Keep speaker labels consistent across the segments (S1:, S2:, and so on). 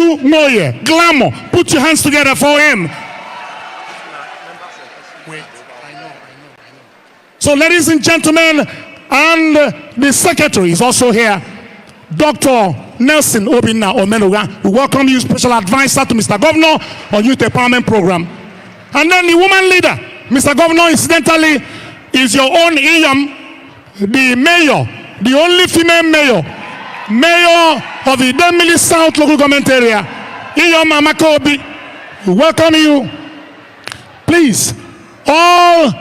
S1: Chinedu Ngoye, Glamour. Put your hands together for him. Wait, I know. So, ladies and gentlemen, and the secretary is also here, Dr. Nelson Obinna Omenuga. We welcome you, special advisor to Mr. Governor on Youth Empowerment Program. And then the woman leader, Mr. Governor, incidentally, is your own Iyam, the mayor, the only female mayor of the Idemili South local government area, Iyam Amakobi. We welcome you. Please, all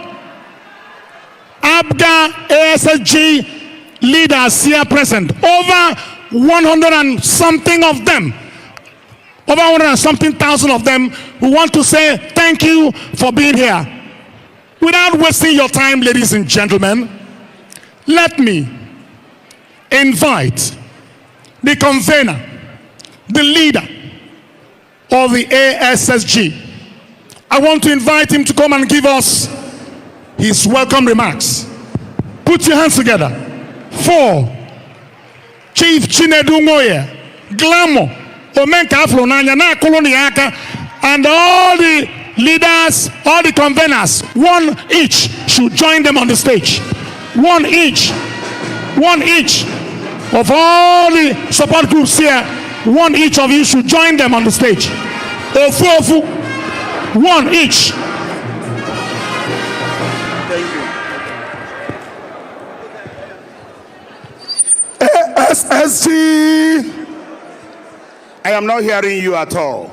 S1: ABGA ASSG leaders here present, over 100 and something of them, over 100 and something thousand of them, who want to say thank you for being here. Without wasting your time, ladies and gentlemen, let me invite the convener, the leader of the ASSG. I want to invite him to come and give us his welcome remarks. Put your hands together for Chief Chinedu Ngoye, Glamour, Omenka Aflonanya, Na Koloniaka, and all the leaders, all the conveners, one each should join them on the stage. One each of all the support groups here, one each of you should join them on the stage. Ofu, one each. ASSG, I am not hearing you at all.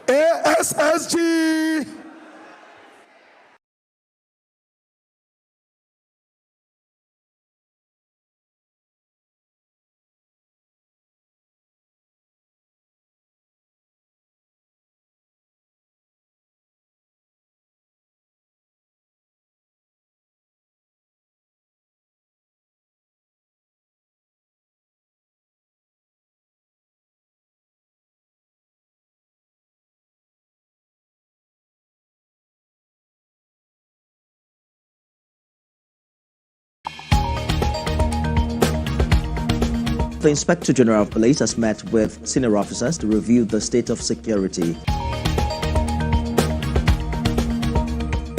S1: ASSG.
S2: The Inspector General of Police has met with senior officers to review the state of security.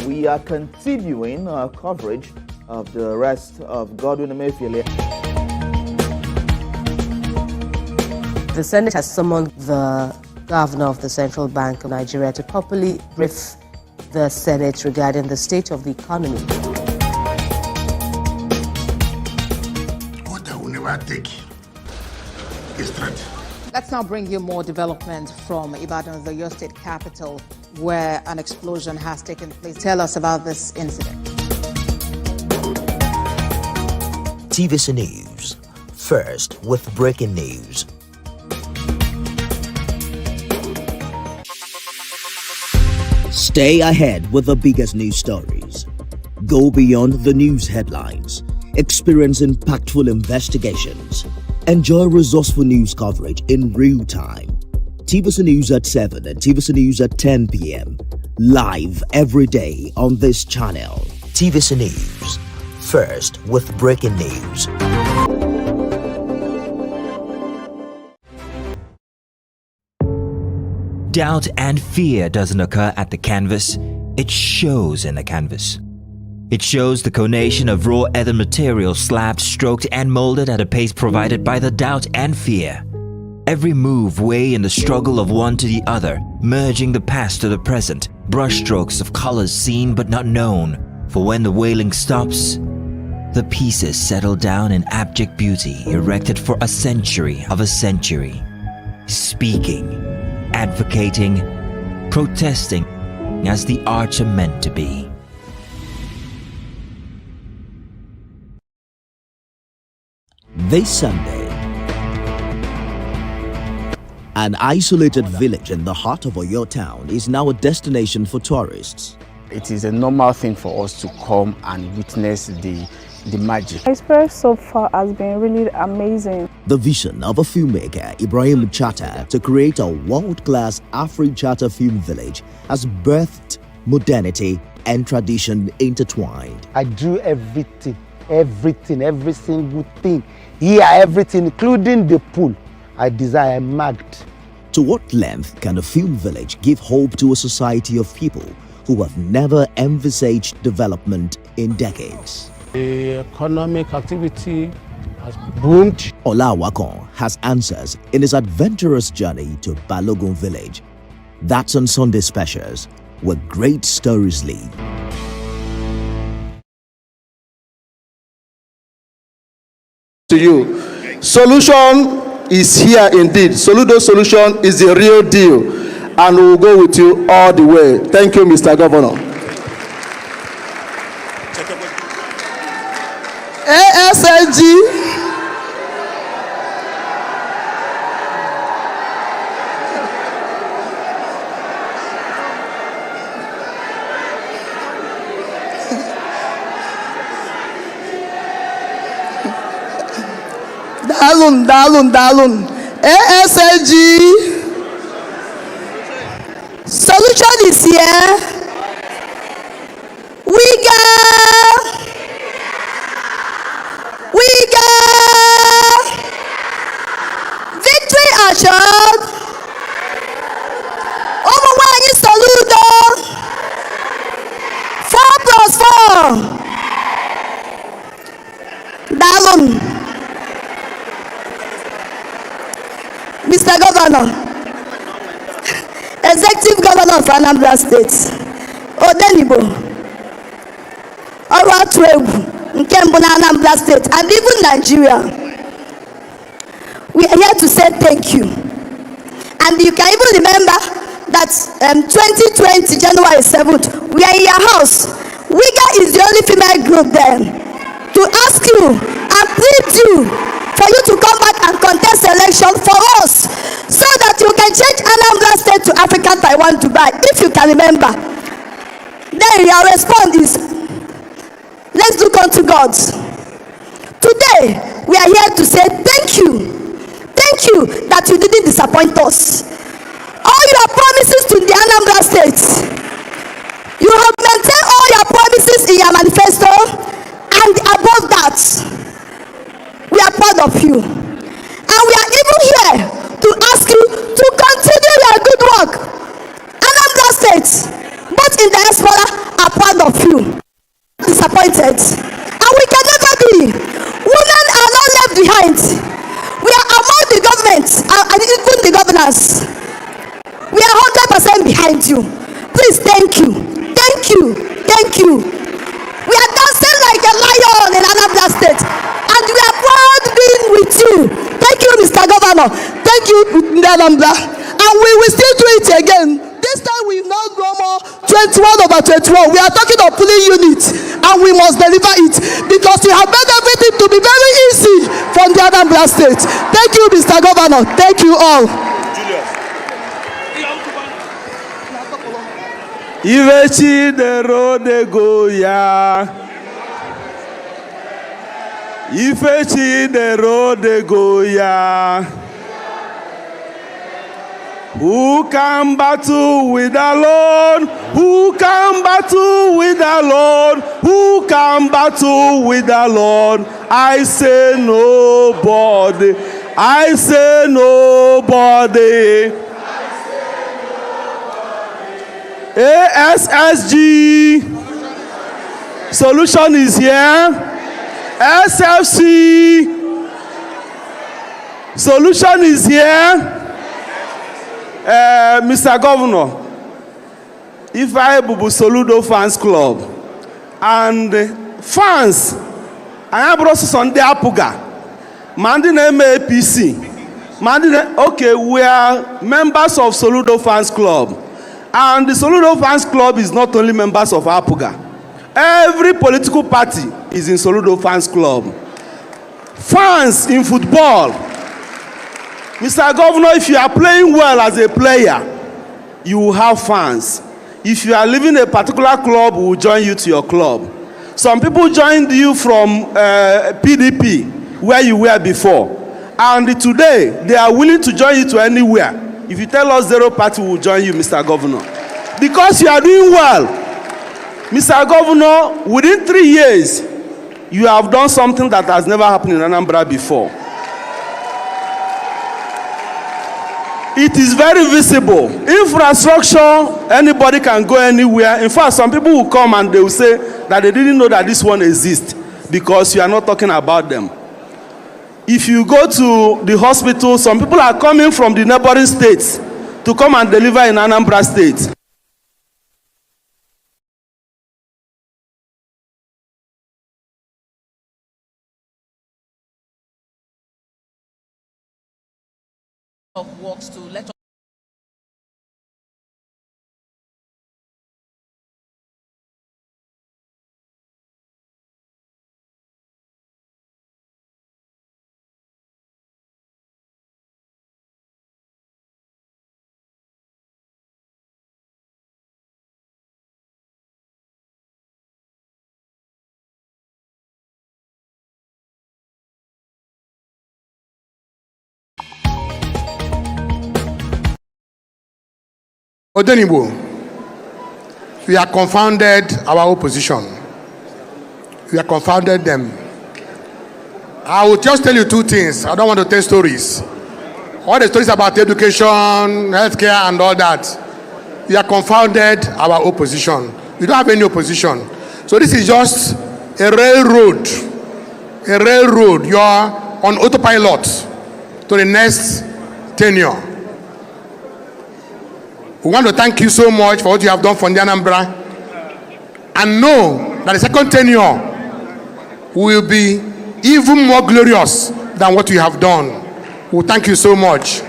S3: We are continuing our coverage of the arrest of Godwin Emefiele.
S4: The Senate has summoned the governor of the Central Bank of Nigeria to properly brief the Senate regarding the state of the economy.
S1: What I will never take.
S5: Let's now bring you more development from Ibadan, the Oyo State capital, where an explosion has taken place. Tell us about this incident.
S6: TVC News, first with breaking news. Stay ahead with the biggest news stories. Go beyond the news headlines. Experience impactful investigations. Enjoy resourceful news coverage in real time. TVC News at 7 and TVC News at 10 p.m. Live every day on this channel. TVC News, first with breaking news.
S7: Doubt and fear doesn't occur at the canvas, it shows in the canvas. It shows the conation of raw earthen material slabbed, stroked and molded at a pace provided by the doubt and fear. Every move weigh in the struggle of one to the other, merging the past to the present, brushstrokes of colors seen but not known. For when the wailing stops, the pieces settle down in abject beauty erected for a century of a century. Speaking, advocating, protesting as the arts are meant to be.
S6: This Sunday, an isolated village in the heart of Oyo town is now a destination for tourists.
S8: It is a normal thing for us to come and witness the magic.
S9: My experience so far has been really amazing.
S6: The vision of a filmmaker, Ibrahim Chata, to create a world-class Afri-Chata film village has birthed modernity and tradition intertwined.
S10: I do everything, every single thing. Here, everything, including the pool, I marked.
S6: To what length can a film village give hope to a society of people who have never envisaged development in decades?
S10: The economic activity has boomed.
S6: Olawakon has answers in his adventurous journey to Balogun village. That's on Sunday Specials, where great stories lead.
S11: To you, solution is here indeed. Soludo solution is the real deal, and we will go with you all the way. Thank you, Mr. Governor. ASNG. Dalun. ASNG. Solution is here. We got victory assured. Overwhelming Soludo. 4+4. Dalun. Mr. Governor, Executive Governor of Anambra State, Odenibo, Oratwebu, Nkembuna Anambra State, and even Nigeria, we are here to say thank you. And you can even remember that 2020, January 7th, we are in your house. WIGA is the only female group there to ask you and plead you for you to come back and contest election for us, so that you can change Anambra State to African Taiwan Dubai, if you can remember. Then your response is, let's look unto God. Today, we are here to say thank you. Thank you that you didn't disappoint us. All your promises to the Anambra State, you have maintained all your promises in your manifesto, and above that, we are proud of you, and we are even here to ask you to continue your good work. Anambra State, both in diaspora, are proud of you. Disappointed, and we can never be. Women are not left behind. We are among the government and even the governors. We are 100% behind you. Please, thank you. We are dancing like a lion in Anambra State, and we are proud being with you. Thank you, Mr. Governor. Thank you, Anambra. And we will still do it again. This time we will not go more 21/21. We are talking of polling units, and we must deliver it, because we have made everything to be very easy from the Anambra State. Thank you, Mr. Governor. Thank you all. Ivechi de rode goya. Ifechi de rode goya. Who can battle with the Lord? Who can battle with the Lord? Who can battle with the Lord? I say nobody. I say nobody. ASSG solution is here. SFC solution is here. Mr. Governor, if I bubu Soludo fans club and fans Anambra Sunday Apuga Mandi APC okay, we are members of Soludo fans club. And the Soludo Fans Club is not only members of Apuga. Every political party is in Soludo Fans Club. Fans in football. Mr. Governor, if you are playing well as a player, you will have fans. If you are leaving a particular club, we will join you to your club. Some people joined you from PDP, where you were before. And today, they are willing to join you to anywhere. If you tell us zero party, we will join you, Mr. Governor. Because you are doing well. Mr. Governor, within 3 years, you have done something that has never happened in Anambra before.
S12: it is very visible. Infrastructure, anybody can go anywhere. In fact, some people will come and they will say that they didn't know that this one exists because you are not talking about them. If you go to the hospital, some people are coming from the neighboring states to come and deliver in Anambra State.
S13: Of works to let
S10: Odenibo, we have confounded our opposition. We have confounded them. I will just tell you two things. I don't want to tell stories. All the stories about education, healthcare, and all that. We have confounded our opposition. We don't have any opposition. So this is just a railroad. A railroad. You are on autopilot to the next tenure. We want to thank you so much for what you have done for the Anambra, and know that the second tenure will be even more glorious than what you have done. We thank you so much.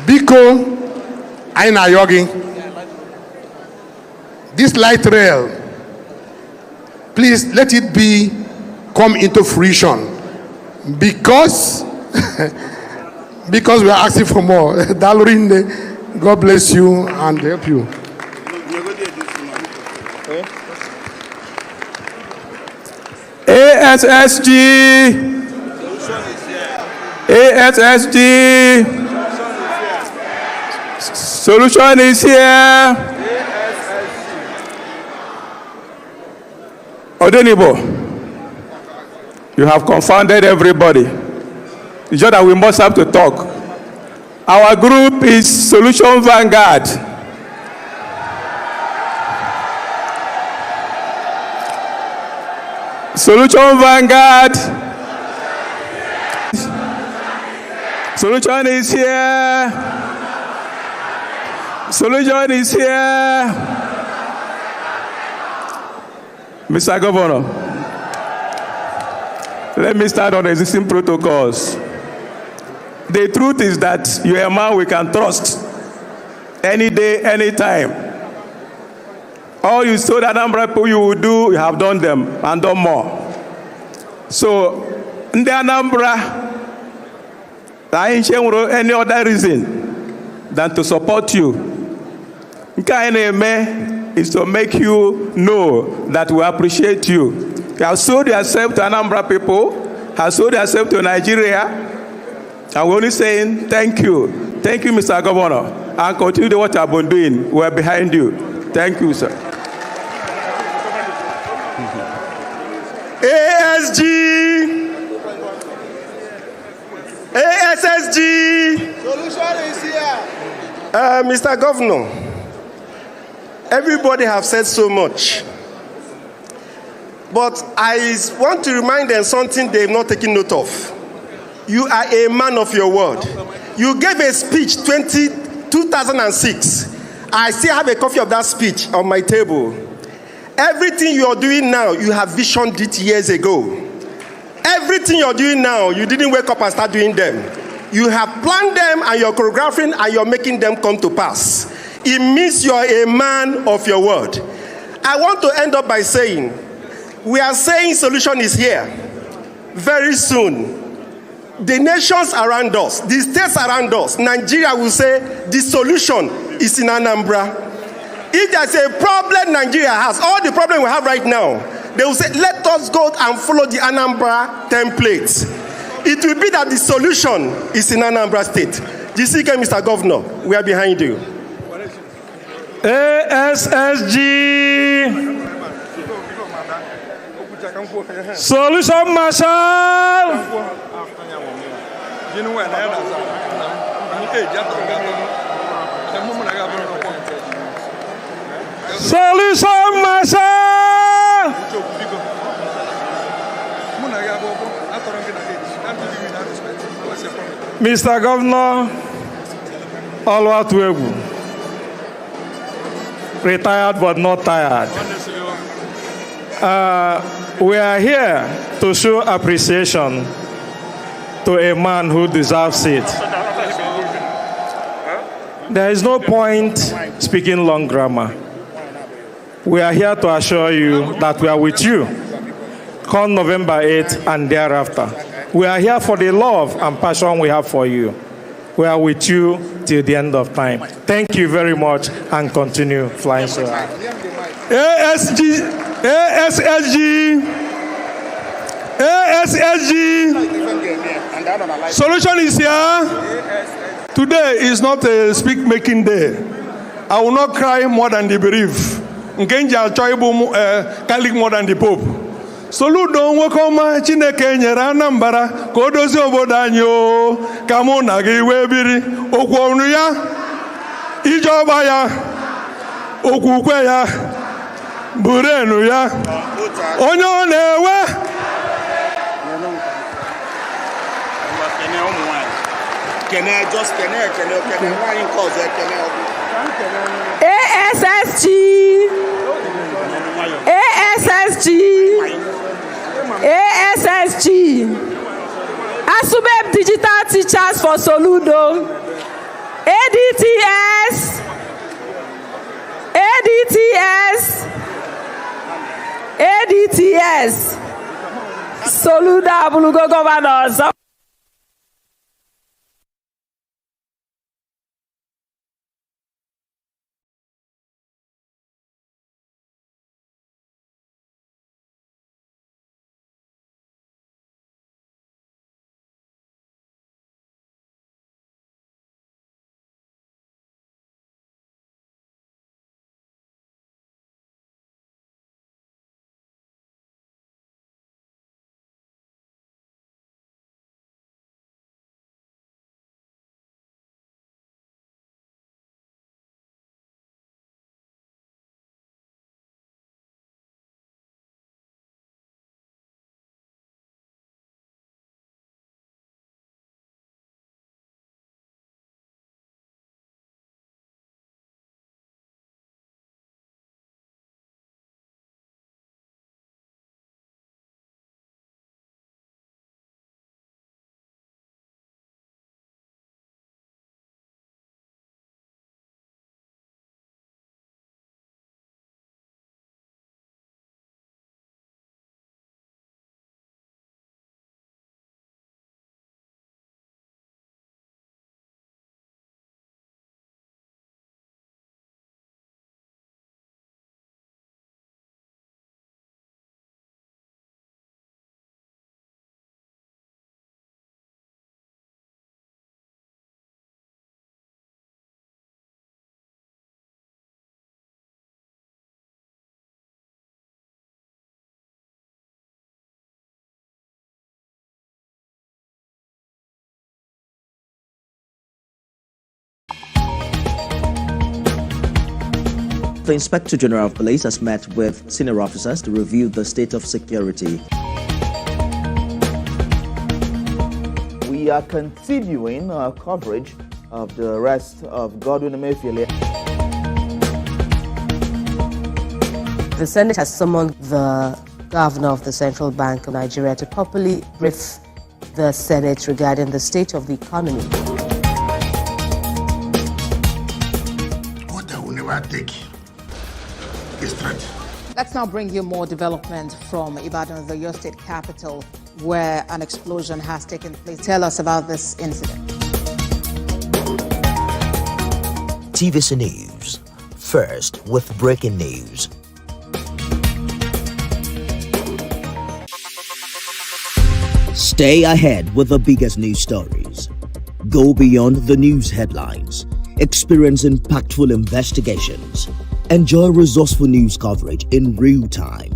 S10: Biko Aina Yogi, this light rail, please let it come into fruition, because because we are asking for more. Dalrinde, God bless you and help you.
S14: ASSG, ASSG, solution is here. Odenibo, you have confounded everybody. It's just that we must have to talk. Our group is Solution Vanguard. Solution Vanguard. Solution is here. Solution is here. Mr. Governor, let me start on the existing protocols. The truth is that you're a man we can trust any day, any time. All you told Anambra people you will do, you have done them and done more. So, in the Anambra, I ain't sharing any other reason than to support you. Nkaineme is to make you know that we appreciate you. You have sold yourself to Anambra people, have sold yourself to Nigeria. And we're only saying thank you. Thank you, Mr. Governor. And continue what I've been doing. We're behind you. Thank you, sir.
S15: ASG, ASSG. Solution is here. Mr. Governor, everybody have said so much. But I want to remind them something they've not taken note of. You are a man of your word. You gave a speech 2006. I still have a copy of that speech on my table. Everything you are doing now, you have visioned it years ago. Everything you're doing now, you didn't wake up and start doing them. You have planned them and you're choreographing and you're making them come to pass. It means you're a man of your word. I want to end up by saying, we are saying solution is here. Very soon, the nations around us, the states around us, Nigeria will say the solution is in Anambra. If there's a problem Nigeria has, all the problem we have right now, they will say, let us go and follow the Anambra template. It will be that the solution is in Anambra State. GCK, Mr. Governor, we are behind you.
S14: ASSG, Solution Marshal. Solution Marshal! Mr. Governor Oluwatuegwu, retired but not tired. We are here to show appreciation to a man who deserves it. There is no point speaking long grammar. We are here to assure you that we are with you come November 8th and thereafter. We are here for the love and passion we have for you. We are with you till the end of time. Thank you very much and continue flying so high. ASSG. Solution is here. Today is not a speak-making day. I will not cry more than the bereaved. Ngenja choibu Catholic more than the Pope. Soludo nwekoma Chineke nyere Anambra ka o dozie obodo anyị o ka mụ na gị wee biri okwu ọnụ ya ije ọba ya okwukwe ya burenu ya onye ọ na-ewe
S16: ASSG Asubeb Digital Teachers for Soludo, ADTS Soludo Abulugo Governors.
S2: The Inspector General of Police has met with senior officers to review the state of security.
S3: We are continuing our coverage of the arrest of Godwin Emefiele.
S4: The Senate has summoned the governor of the Central Bank of Nigeria to properly brief the Senate regarding the state of the economy.
S10: What I will never take is threat.
S5: Let's now bring you more development from Ibadan, the your state capital, where an explosion has taken place. Tell us about this incident.
S6: TVC News. First with breaking news. Stay ahead with the biggest news stories. Go beyond the news headlines. Experience impactful investigations. Enjoy resourceful news coverage in real time.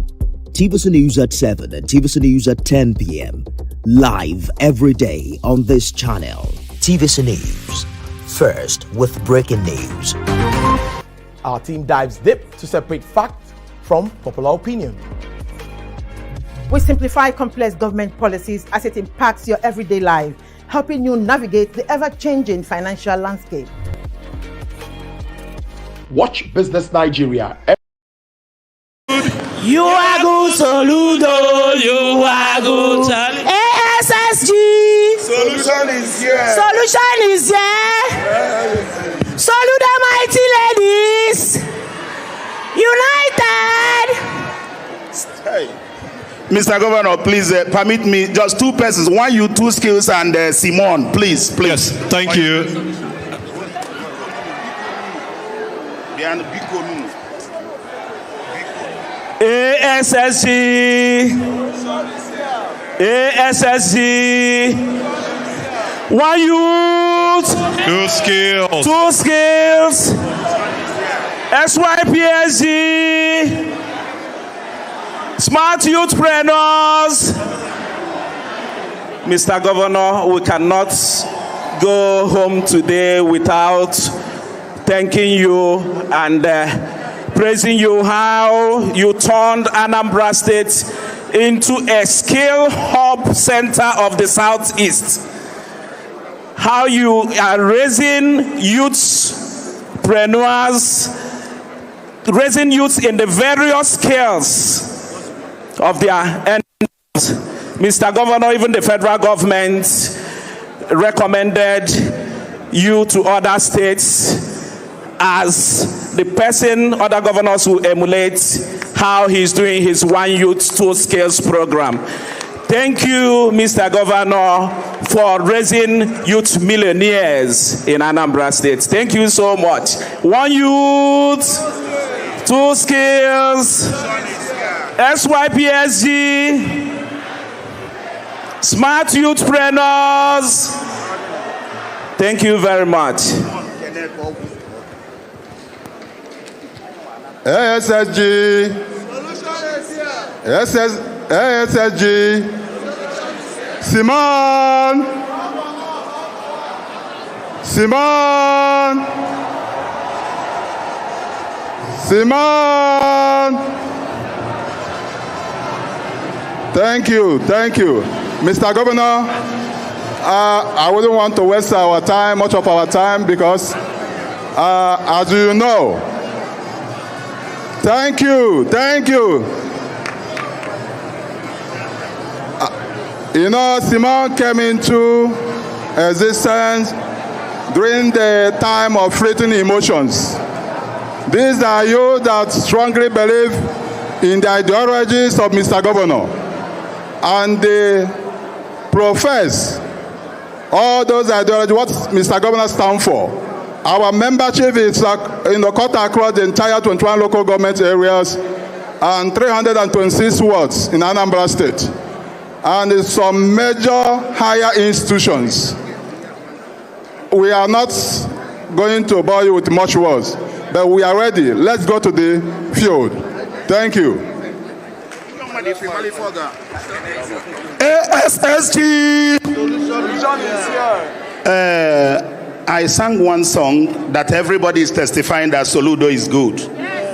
S6: TVC News at 7 and TVC News at 10 p.m. Live every day on this channel. TVC News. First, with breaking news.
S17: Our team dives deep to separate fact from popular opinion.
S18: We simplify complex government policies as it impacts your everyday life, helping you navigate the ever-changing financial landscape.
S10: Watch Business Nigeria.
S16: You are good, Soludo. You are good. ASSG.
S12: Solution is here.
S16: Solution is here. Soludo mighty ladies. United.
S12: Hey. Mr. Governor, please permit me just two persons. One you, two skills, and Simon, please.
S19: Yes, thank you.
S12: ASSG. ASSG. One youth.
S19: Two skills.
S12: Two skills. SYPSG. Smart youthpreneurs. Mr. Governor, we cannot go home today without thanking you and praising you how you turned Anambra State into a skill hub center of the Southeast. How you are raising youthpreneurs, raising youths in the various skills of their end. Mr. Governor, even the federal government recommended you to other states as the person other governors will emulate how he's doing his One Youth, Two Skills program. Thank you, Mr. Governor, for raising youth millionaires in Anambra State. Thank you so much. One Youth, Two Skills, SYPSG, Smart Youthpreneurs. Thank you very much.
S20: ASSG. ASSG. Simon. Simon. Simon. Thank you. Mr. Governor, I wouldn't want to waste much of our time because, as you know, thank you. Simon came into existence during the time of fleeting emotions. These are you that strongly believe in the ideologies of Mr. Governor, and they profess all those ideologies, what Mr. Governor stands for. Our membership is in the cut across the entire 21 local government areas and 326 wards in Anambra State, and in some major higher institutions. We are not going to bore you with much words, but we are ready. Let's go to the field. Thank you.
S12: ASSG. I sang one song that everybody is testifying that Soludo is good.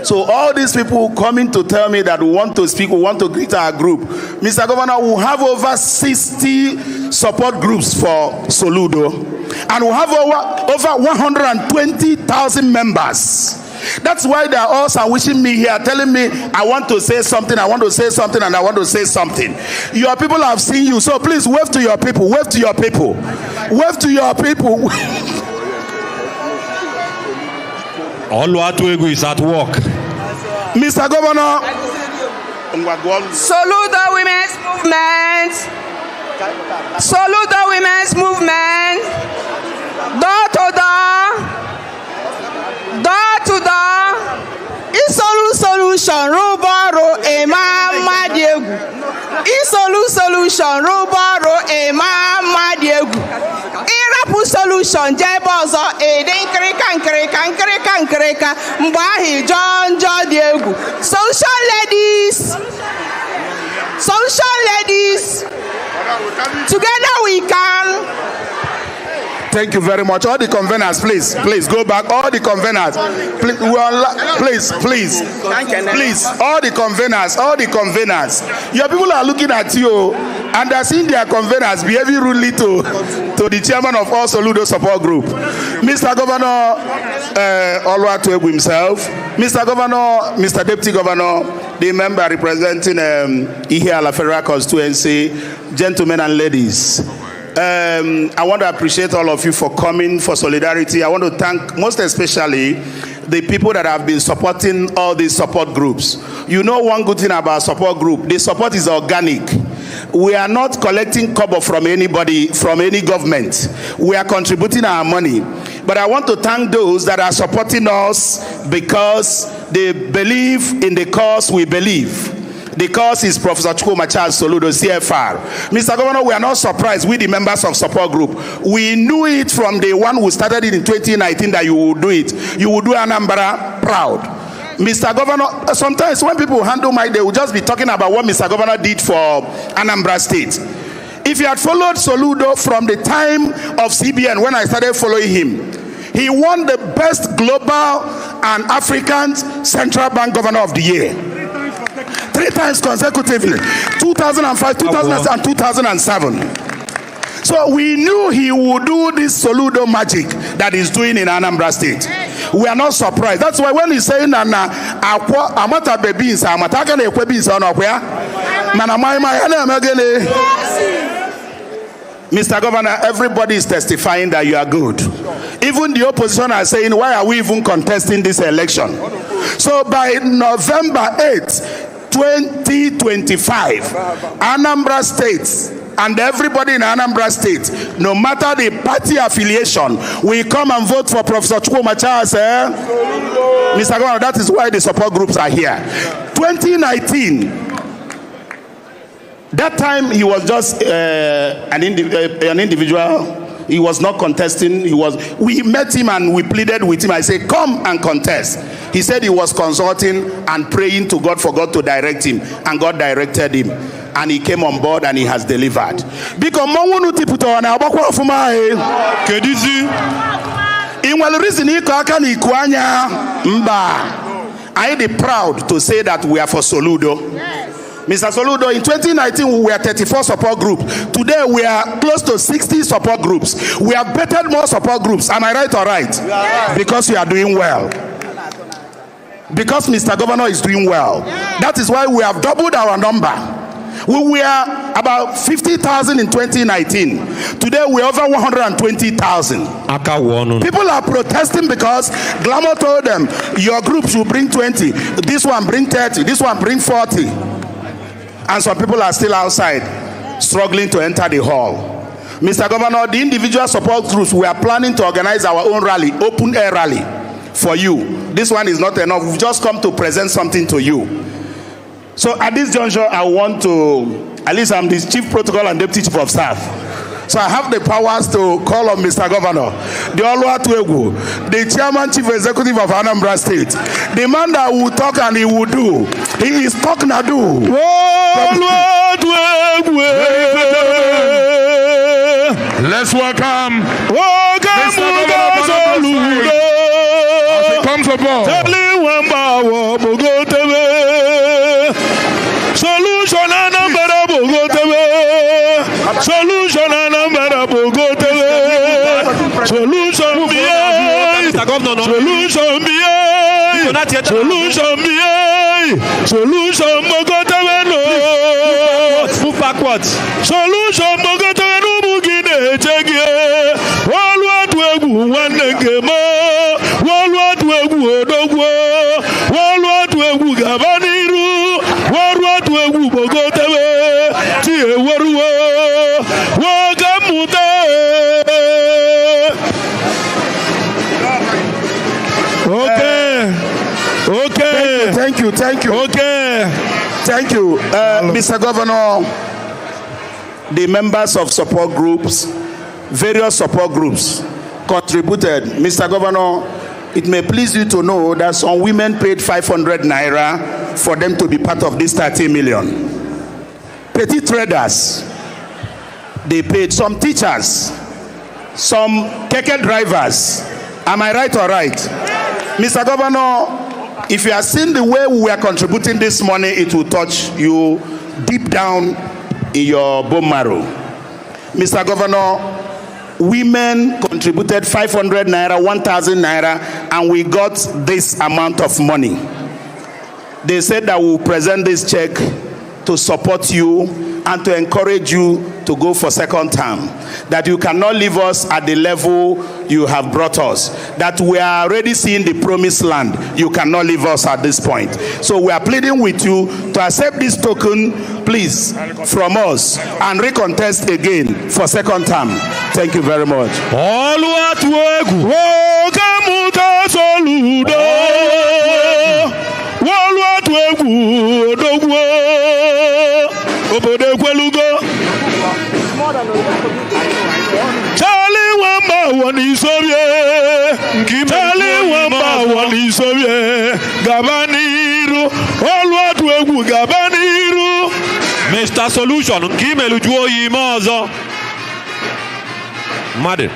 S12: So all these people coming to tell me that we want to speak, we want to greet our group. Mr. Governor, we have over 60 support groups for Soludo, and we have over 120,000 members. That's why they are all sandwiching me here, telling me I want to say something, I want to say something, and I want to say something. Your people have seen you, so please wave to your people, wave to your people, wave to your people.
S19: Oluwatuegu is at work.
S12: Mr. Governor,
S16: Soludo Women's Movement. Soludo Women's Movement. Door to door. Door to door. Isolu solution. Rubaro Ema Madiegu. Isolu solution. Rubaro Ema Madiegu. Irapu solution. Jebozo Eden Kreka. Mbahi John Diegu. Social ladies. Together we can.
S20: Thank you very much. All the conveners, please go back. All the conveners, please, all the conveners. Your people are looking at you and they're seeing their conveners behaving rudely to the chairman of all Soludo support group, Mr. Governor Oluwatoegwu himself, Mr. Governor, Mr. Deputy Governor, the member representing Ihiala Federal Constituency, gentlemen and ladies. I want to appreciate all of you for coming for solidarity. I want to thank most especially the people that have been supporting all these support groups. You know one good thing about support group, the support is organic. We are not collecting kobo from anybody, from any government. We are contributing our money. But I want to thank those that are supporting us because they believe in the cause we believe. The cause is Professor Chukwuma Charles Soludo, CFR. Mr. Governor, we are not surprised with the members of support group. We knew it from the one who started it in 2019 that you would do it. You would do Anambra proud. Mr. Governor, sometimes when people handle my, they will just be talking about what Mr. Governor did for Anambra State. If you had followed Soludo from the time of CBN, when I started following him, he won the best global and African central bank governor of the year. 3 times consecutively, 2005, 2006, and 2007. So we knew he would do this Soludo magic that he's doing in Anambra State. We are not surprised. That's why when he's saying amata beans, amata gane ekwe beans on okwa, Mr. Governor, everybody is testifying that you are good. Even the opposition are saying, why are we even contesting this election? So by November 8th, 2025, Anambra State and everybody in Anambra State, no matter the party affiliation, we come and vote for Professor Chukwuma Charles. Mr. Governor, that is why the support groups are here. 2019, that time he was just an individual. He was not contesting. We met him and we pleaded with him. I said, come and contest. He said he was consulting and praying to God for God to direct him. And God directed him. And he came on board and he has delivered. Because I am proud to say that we are for Soludo. Mr. Soludo, in 2019, we were 34 support groups. Today, we are close to 60 support groups. We have bettered more support groups. Am I right or right? Yeah. Because you are doing well. Because Mr. Governor is doing well. Yeah. That is why we have doubled our number. We were about 50,000 in 2019. Today, we're over 120,000. People are protesting because Glamour told them, your group should bring 20. This one bring 30. This one bring 40. And some people are still outside, struggling to enter the hall. Mr. Governor, the individual support groups, we are planning to organize our own rally, open air rally for you. This one is not enough. We've just come to present something to you. So at this juncture, I want to, at least I'm the Chief Protocol and Deputy Chief of Staff. So I have the powers to call on Mr. Governor, the Oluwatoegwu, the Chairman Chief Executive of Anambra State, the man that will talk and he will do. He is talk na do.
S1: Let's welcome Mr. Governor as he comes aboard. Solution Anambra Bogotewe. Solution Anambra Bogotewe. Solution BI. Solution BI. Solution BI. Solution Bogotewe no. Move backwards. Solution Bogotewe no mugine chege. Oluwatoegwu wanegemo. Oluwatoegwu odogwo. Oluwatoegwu gabaniru. Oluwatoegwu Bogotewe. Tie woruwo. Wogamute. Okay.
S20: Thank you.
S1: Okay.
S20: Thank you. Mr. Governor, the members of support groups, various support groups contributed. Mr. Governor, it may please you to know that some women paid 500 naira for them to be part of this 30 million. Petty traders, they paid. Some teachers,
S21: some keke drivers. Am I right or right? Mr. Governor, if you have seen the way we are contributing this money, it will touch you deep down in your bone marrow. Mr. Governor, women contributed 500 naira, 1,000 naira, and we got this amount of money. They said that we will present this check to support you and to encourage you to go for second term. That you cannot leave us at the level you have brought us. That we are already seeing the promised land. You cannot leave us at this point. So we are pleading with you to accept this token, please, from us and recontest again for second term. Thank you very much.
S19: Charlie Wamba one is Gabaniru, all what we Gabaniru, Mr. Solution, Kimelu Juoyi Maza, Madden.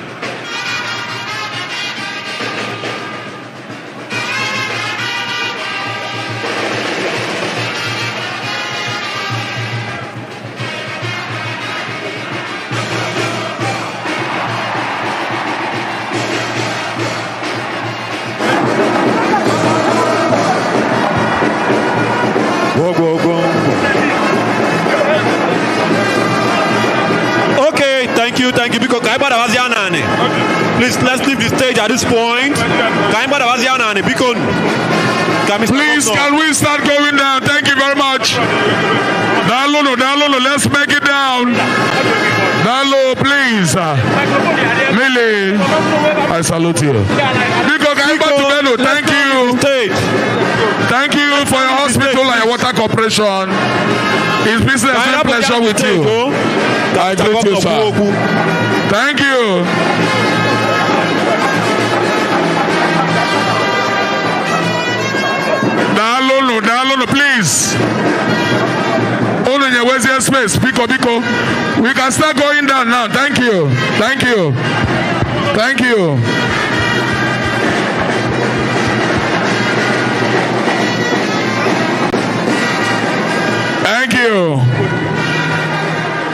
S19: Okay, thank you. Because please, let's leave the stage at this point.
S20: Please, can we start going down? Thank you very much. Down low, let's make it down. Down low, please. Millie, I salute you. Thank you. Thank you for your hospital and your water corporation. It's business and pleasure with you. I greet you, sir. Thank you. Down, please. Hold on your way space. Pico. We can start going down now. Thank you. Thank you.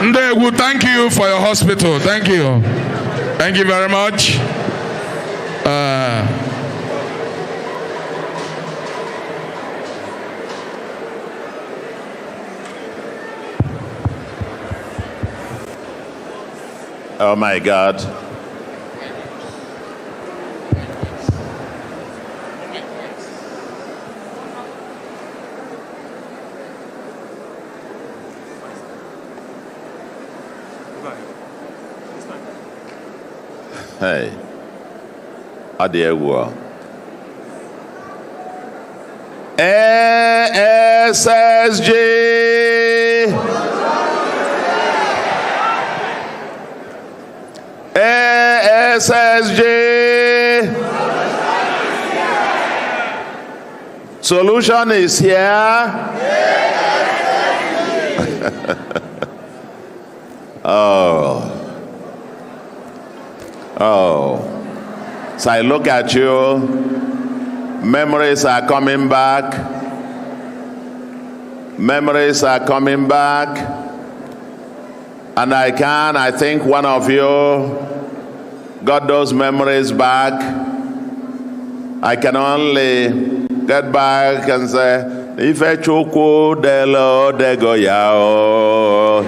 S20: Ndegu, thank you for your hospital. Thank you. Thank you very much.
S22: Oh my God. Hey, Adiegua. ASSG. ASSG. Solution is here. Oh, so I look at you, memories are coming back. And I think one of you got those memories back. I can only get back and say, Ife Chukwu delo dego yao.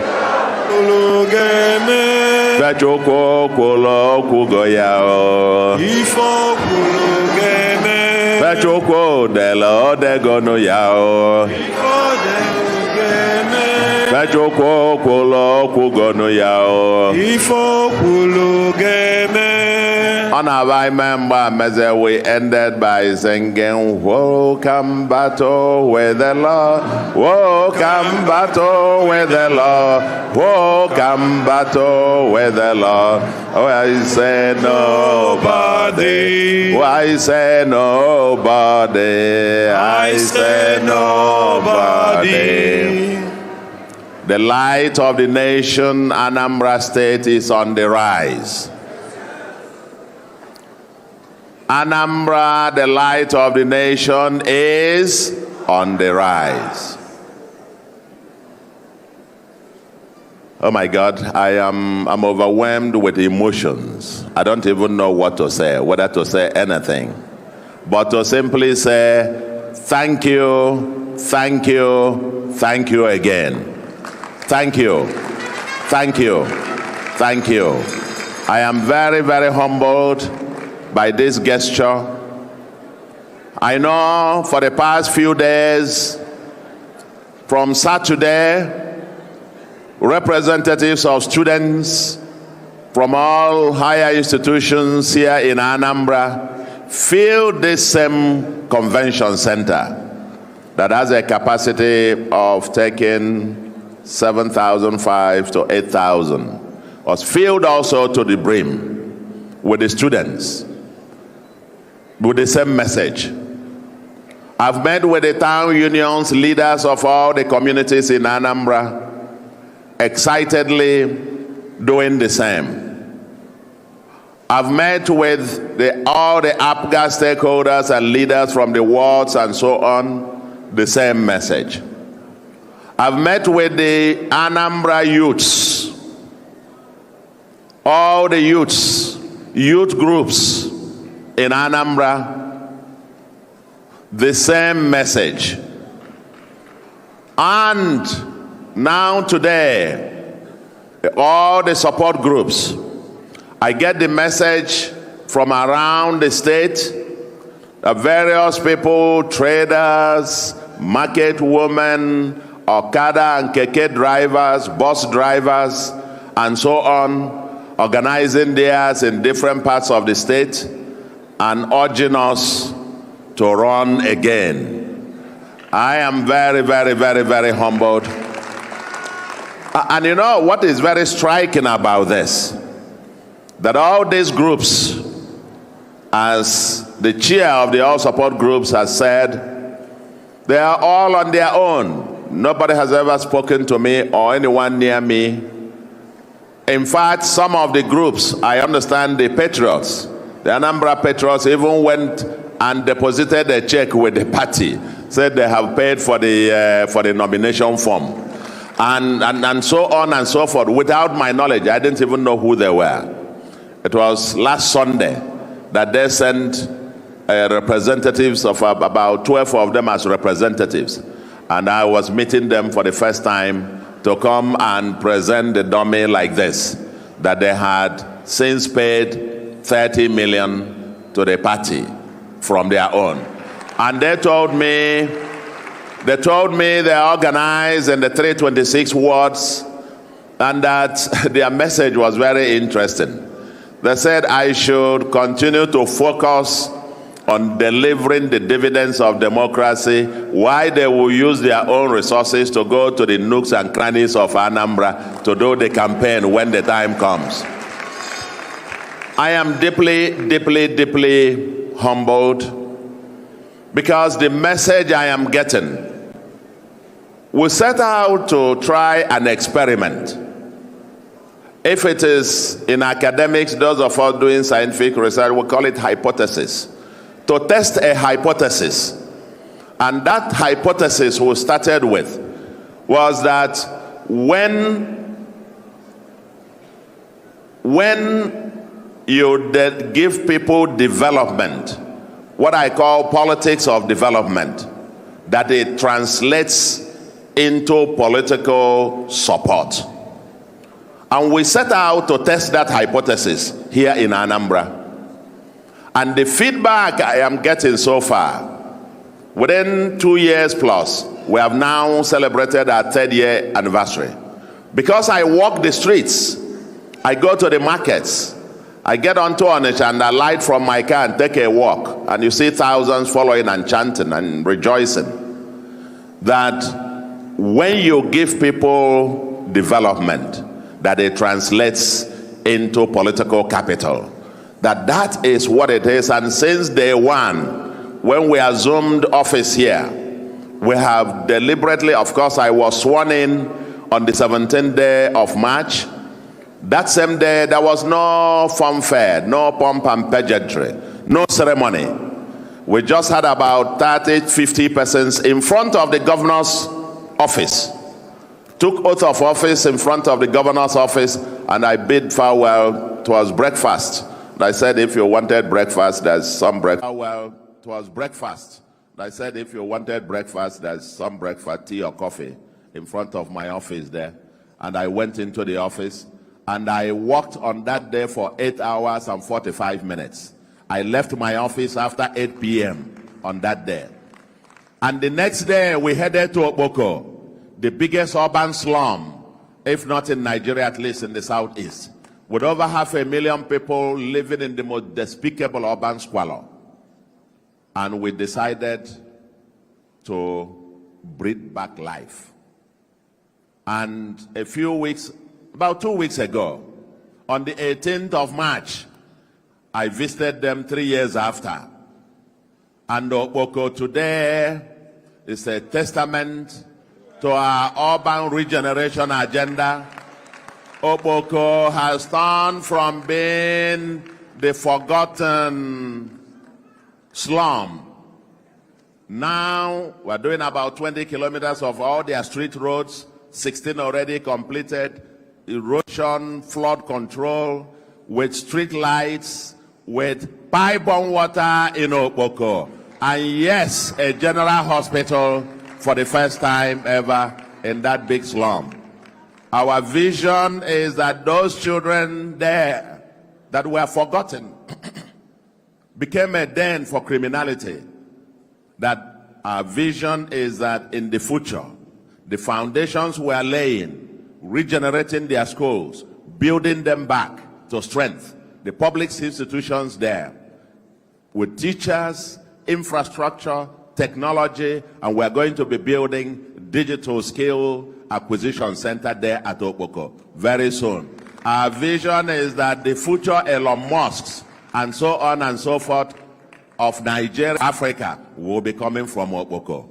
S22: Bechoko kulo kugo yao. Ifo kulo geme. Bechoko delo dego no yao. Ifo dego geme. Bechoko kulo kugo no yao. Ifo kulo geme. On our member, we ended by singing, "Welcome battle with the Lord, welcome battle with the Lord, welcome battle with the Lord." Oh, I say nobody. Oh, I say nobody. I say nobody. The light of the nation, Anambra State, is on the rise. Anambra, the light of the nation, is on the rise. Oh my God, I'm overwhelmed with emotions. I don't even know what to say, whether to say anything, but to simply say, thank you, thank you, thank you again. Thank you, thank you, thank you. I am very, very humbled by this gesture. I know for the past few days, from Saturday, representatives of students from all higher institutions here in Anambra filled this same convention center that has a capacity of taking 7,500 to 8,000, was filled also to the brim with the students with the same message. I've met with the town unions, leaders of all the communities in Anambra, excitedly doing the same. I've met with all the APGA stakeholders and leaders from the wards and so on, the same message. I've met with the Anambra youths, all the youths, youth groups in Anambra, the same message. And now today, all the support groups, I get the message from around the state that various people, traders, market women, Okada and Keke drivers, bus drivers, and so on, organizing theirs in different parts of the state and urging us to run again. I am very, very, very, very humbled. And you know what is very striking about this? That all these groups, as the chair of the all support groups has said, they are all on their own. Nobody has ever spoken to me or anyone near me. In fact, some of the groups, I understand the Patriots, the Anambra Patriots even went and deposited a check with the party, said they have paid for the nomination form, and so on and so forth. Without my knowledge, I didn't even know who they were. It was last Sunday that they sent representatives of about 12 of them as representatives, and I was meeting them for the first time to come and present the dummy like this, that they had since paid 30 million to the party from their own. And they told me they organized in the 326 wards, and that their message was very interesting. They said I should continue to focus on delivering the dividends of democracy, why they will use their own resources to go to the nooks and crannies of Anambra to do the campaign when the time comes. I am deeply, deeply, deeply humbled because the message I am getting, we set out to try an experiment. If it is in academics, those of us doing scientific research, we call it hypothesis. To test a hypothesis. And that hypothesis we started with was that when you give people development, what I call politics of development, that it translates into political support. And we set out to test that hypothesis here in Anambra. And the feedback I am getting so far, within 2 years plus, we have now celebrated our 3rd year anniversary. Because I walk the streets, I go to the markets, I get onto Onitsha and I light from my car and take a walk, and you see thousands following and chanting and rejoicing. That when you give people development, that it translates into political capital. That is what it is. And since day one, when we assumed office here, we have deliberately, of course, I was sworn in on the 17th day of March. That same day, there was no fanfare, no pomp and pageantry, no ceremony. We just had about 30, 50 persons in front of the governor's office. Took oath of office in front of the governor's office, and I bid farewell. It was breakfast. And I said, if you wanted breakfast, there's some breakfast. Farewell. It was breakfast. And I said, if you wanted breakfast, there's some breakfast, tea or coffee, in front of my office there. And I went into the office, and I worked on that day for 8 hours and 45 minutes. I left my office after 8 p.m. on that day. And the next day, we headed to Okpoko, the biggest urban slum, if not in Nigeria, at least in the southeast, with over 500,000 people living in the most despicable urban squalor. And we decided to breathe back life. And a few weeks, about 2 weeks ago, on the 18th of March, I visited them 3 years after. And Okpoko today is a testament to our urban regeneration agenda. Okpoko has turned from being the forgotten slum. Now we're doing about 20 kilometers of all their street roads, 16 already completed, erosion, flood control, with street lights, with pipe-borne water in Okpoko. And yes, a general hospital for the first time ever in that big slum. Our vision is that those children there that were forgotten became a den for criminality. That our vision is that in the future, the foundations we are laying, regenerating their schools, building them back to strength, the public institutions there, with teachers, infrastructure, technology, and we're going to be building digital skill acquisition center there at Okpoko very soon. Our vision is that the future Elon Musks and so on and so forth of Nigeria, Africa, will be coming from Okpoko.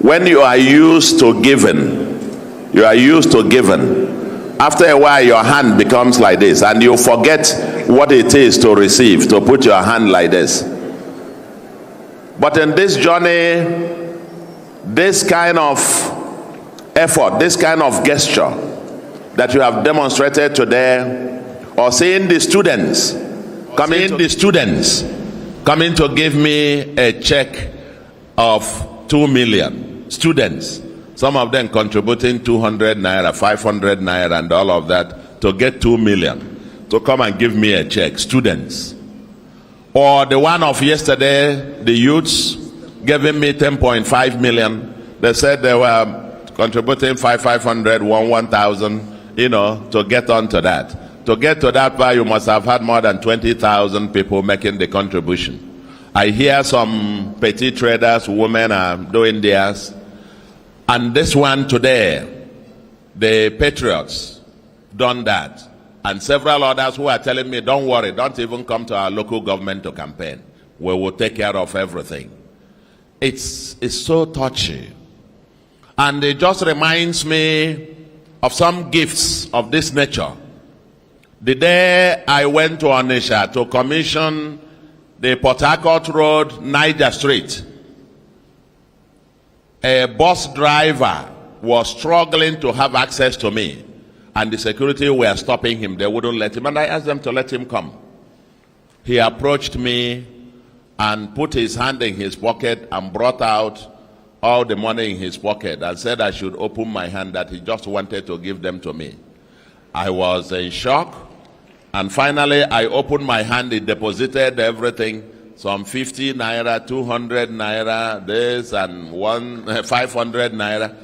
S22: When you are used to giving, after a while your hand becomes like this and you forget what it is to receive, to put your hand like this. But in this journey, this kind of effort, this kind of gesture that you have demonstrated today, or seeing the students coming to give me a check of 2 million. Students, some of them contributing 200 naira, 500 naira, and all of that to get 2 million to come and give me a check. Students. Or the one of yesterday, the youths giving me 10.5 million. They said they were contributing 500, 1,000, to get onto that. To get to that part, you must have had more than 20,000 people making the contribution. I hear some petty traders, women are doing theirs. And this one today, the Patriots done that. And several others who are telling me, don't worry, don't even come to our local government to campaign. We will take care of everything. It's so touchy. And it just reminds me of some gifts of this nature. The day I went to Onitsha to commission the Port Harcourt Road, Niger Street, a bus driver was struggling to have access to me, and the security were stopping him. They wouldn't let him, and I asked them to let him come. He approached me and put his hand in his pocket and brought out all the money in his pocket and said I should open my hand, that he just wanted to give them to me. I was in shock, and finally I opened my hand. He deposited everything. Some 50 naira, 200 naira, this and 500 naira.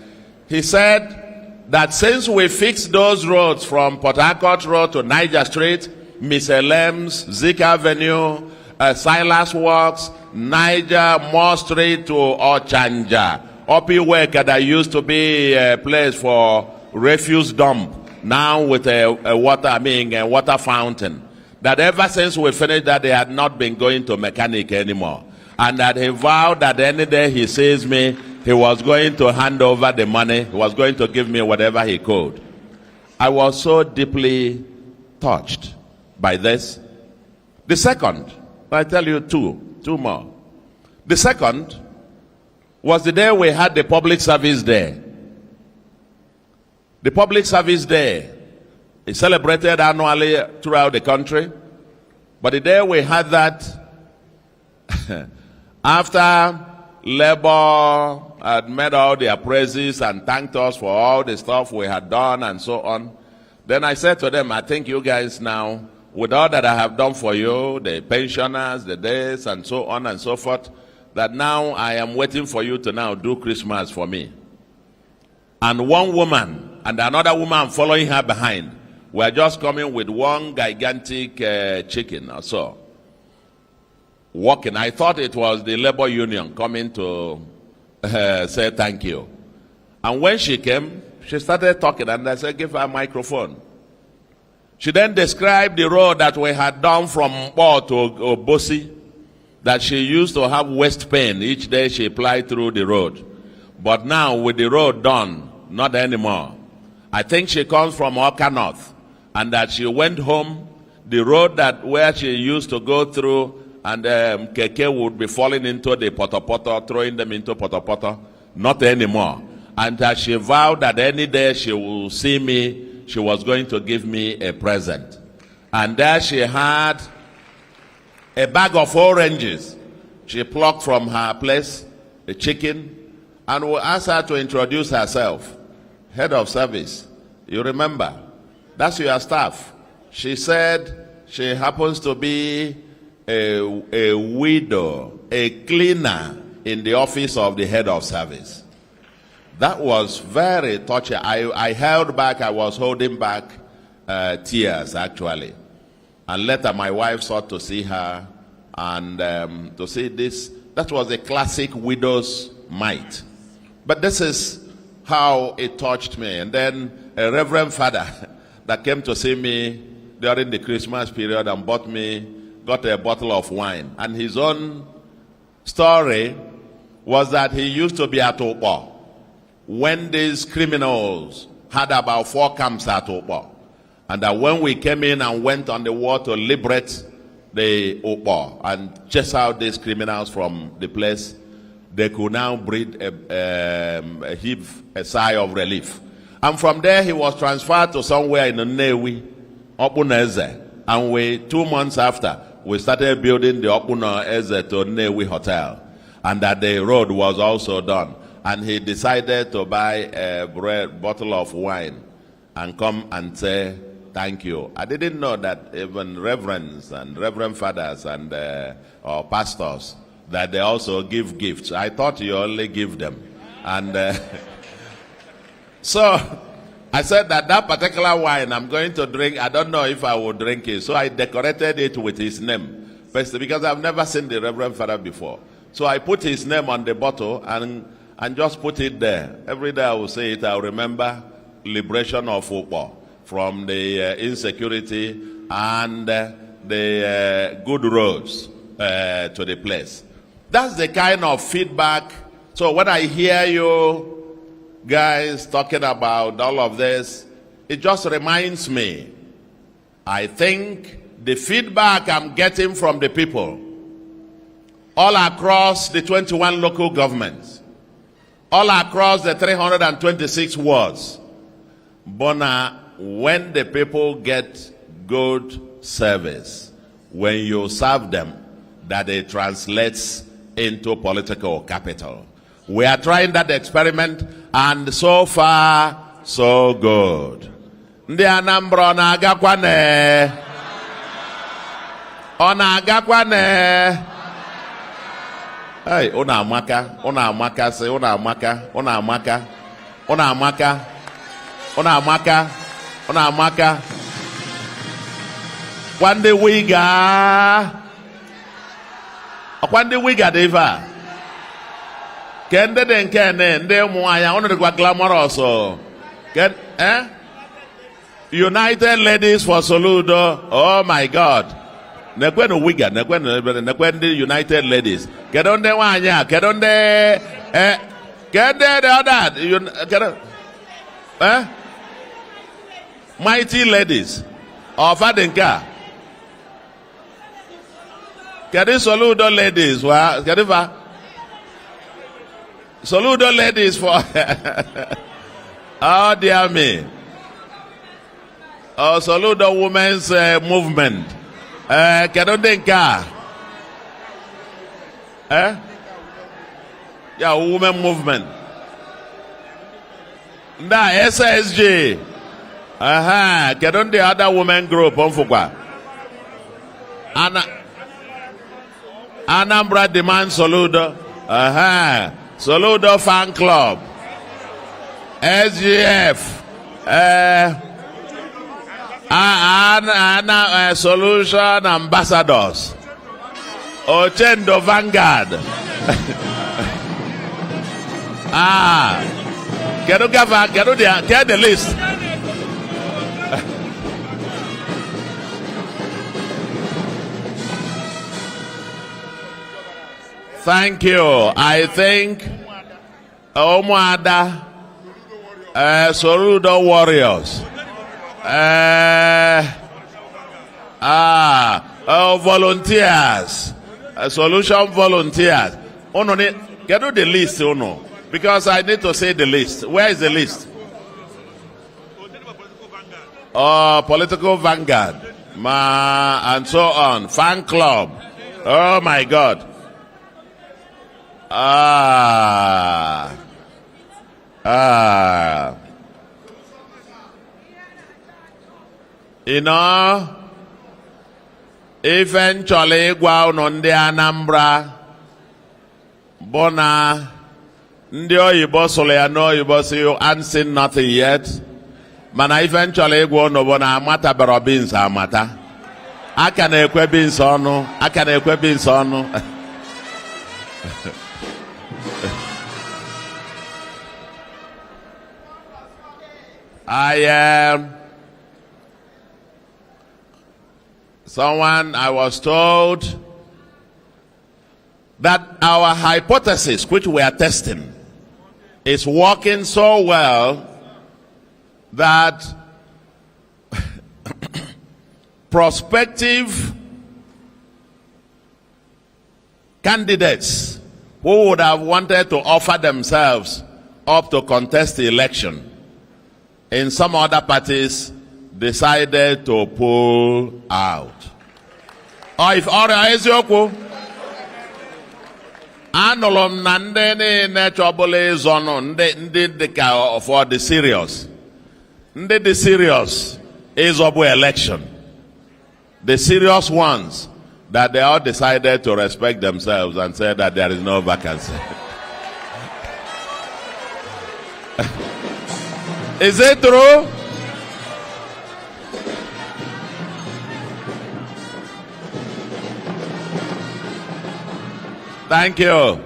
S22: He said, that since we fixed those roads from Port Harcourt Road to Niger Street, Miss Elems, Zik Avenue, Silas Walks, Niger, Moore Street to Ochanja, Opiweka, that used to be a place for refuse dump, now with a water fountain. That ever since we finished that, they had not been going to mechanic anymore. And that he vowed that any day he sees me, he was going to hand over the money. He was going to give me whatever he could. I was so deeply touched by this. The second, I tell you two more. The second was the day we had the Public Service Day. The Public Service Day is celebrated annually throughout the country. But the day we had that, after Labour had made all their praises and thanked us for all the stuff we had done and so on, then I said to them, I think you guys now, with all that I have done for you, the pensioners, the days, and so on and so forth, that now I am waiting for you to now do Christmas for me. And one woman and another woman following her behind were just coming with one gigantic chicken or so, walking. I thought it was the labor union coming to say thank you. And when she came, she started talking, and I said, give her a microphone. She then described the road that we had done from Mpo to Obosi, that she used to have waist pain each day she applied through the road. But now with the road done, not anymore. I think she comes from Oka North, and that she went home, the road where she used to go through, and keke would be falling into the potopoto, throwing them into potopoto, not anymore. And that she vowed that any day she will see me, she was going to give me a present. And there she had a bag of oranges. She plucked from her place a chicken, and we asked her to introduce herself. Head of service, you remember, that's your staff. She said she happens to be a widow, a cleaner in the office of the head of service. That was very touching. I held back, I was holding back tears actually. And later my wife sought to see her and to see this. That was a classic widow's mite. But this is how it touched me. And then a reverend father that came to see me during the Christmas period and got a bottle of wine. And his own story was that he used to be at Opo when these criminals had about 4 camps at Opo. And that when we came in and went on the war to liberate the Opo and chase out these criminals from the place, they could now breathe a sigh of relief. And from there he was transferred to somewhere in Nnewi, Opuneze. And 2 months after, we started building the Opuneze to Nnewi Hotel. And that the road was also done. And he decided to buy a bottle of wine and come and say, thank you. I didn't know that even reverends and reverend fathers and or pastors, that they also give gifts. I thought you only give them. And so I said that particular wine I'm going to drink, I don't know if I will drink it. So I decorated it with his name. First, because I've never seen the reverend father before. So I put his name on the bottle and just put it there. Every day I will say it, I'll remember liberation of Opo from the insecurity and the good roads to the place. That's the kind of feedback. So when I hear you guys talking about all of this, it just reminds me, I think the feedback I'm getting from the people all across the 21 local governments, all across the 326 wards, Bona, when the people get good service, when you serve them, that it translates into political capital. We are trying that experiment, and so far, so good. Ndị Anambra na-agakwane. Ọ na-agakwane. Hey, una amaka, say, una amaka. Ona amaka. Kwande wiga deva. Kende den kene nde muaya ono de glamorous. United Ladies for Soludo. Oh my God. Nekweno wiga, nekweno United Ladies. Kedonde wanya, kedonde kede the other. Mighty Ladies of Adenka. Kedi Soludo Ladies. Kediva. Soludo Ladies for. Oh dear me. Oh, Soludo Women's Movement. Kedondenka. Yeah, Women Movement. Nda SSG. Kedon the other women group on Fukwa. Anambra Demand Soludo. Soludo Fan Club. SGF. Solution Ambassadors. Ochendo Vanguard. Get the list. Thank you. I think Omoada Soludo Warriors. Volunteers. Solution volunteers. Get the list, because I need to say the list. Where is the list? Political Vanguard. And so on. Fan club. Oh my God. Eventually gwa ndị Anambra bona ndị oyibo sụrụ ya n'oyibo si you ain't seen nothing yet, mana eventually gwa unu bona amata bero beans amata aka na-ekwe beans ọnụ I was told that our hypothesis, which we are testing, is working so well that prospective candidates who would have wanted to offer themselves up to contest the election in some other parties decided to pull out. If eziokwu anụrụ na ndị niile chọbụla ịzọnụ ndị dịka for the serious ndị dị serious ịzọbụ election, the serious ones, that they all decided to respect themselves and say that there is no vacancy. Is it true? Thank you.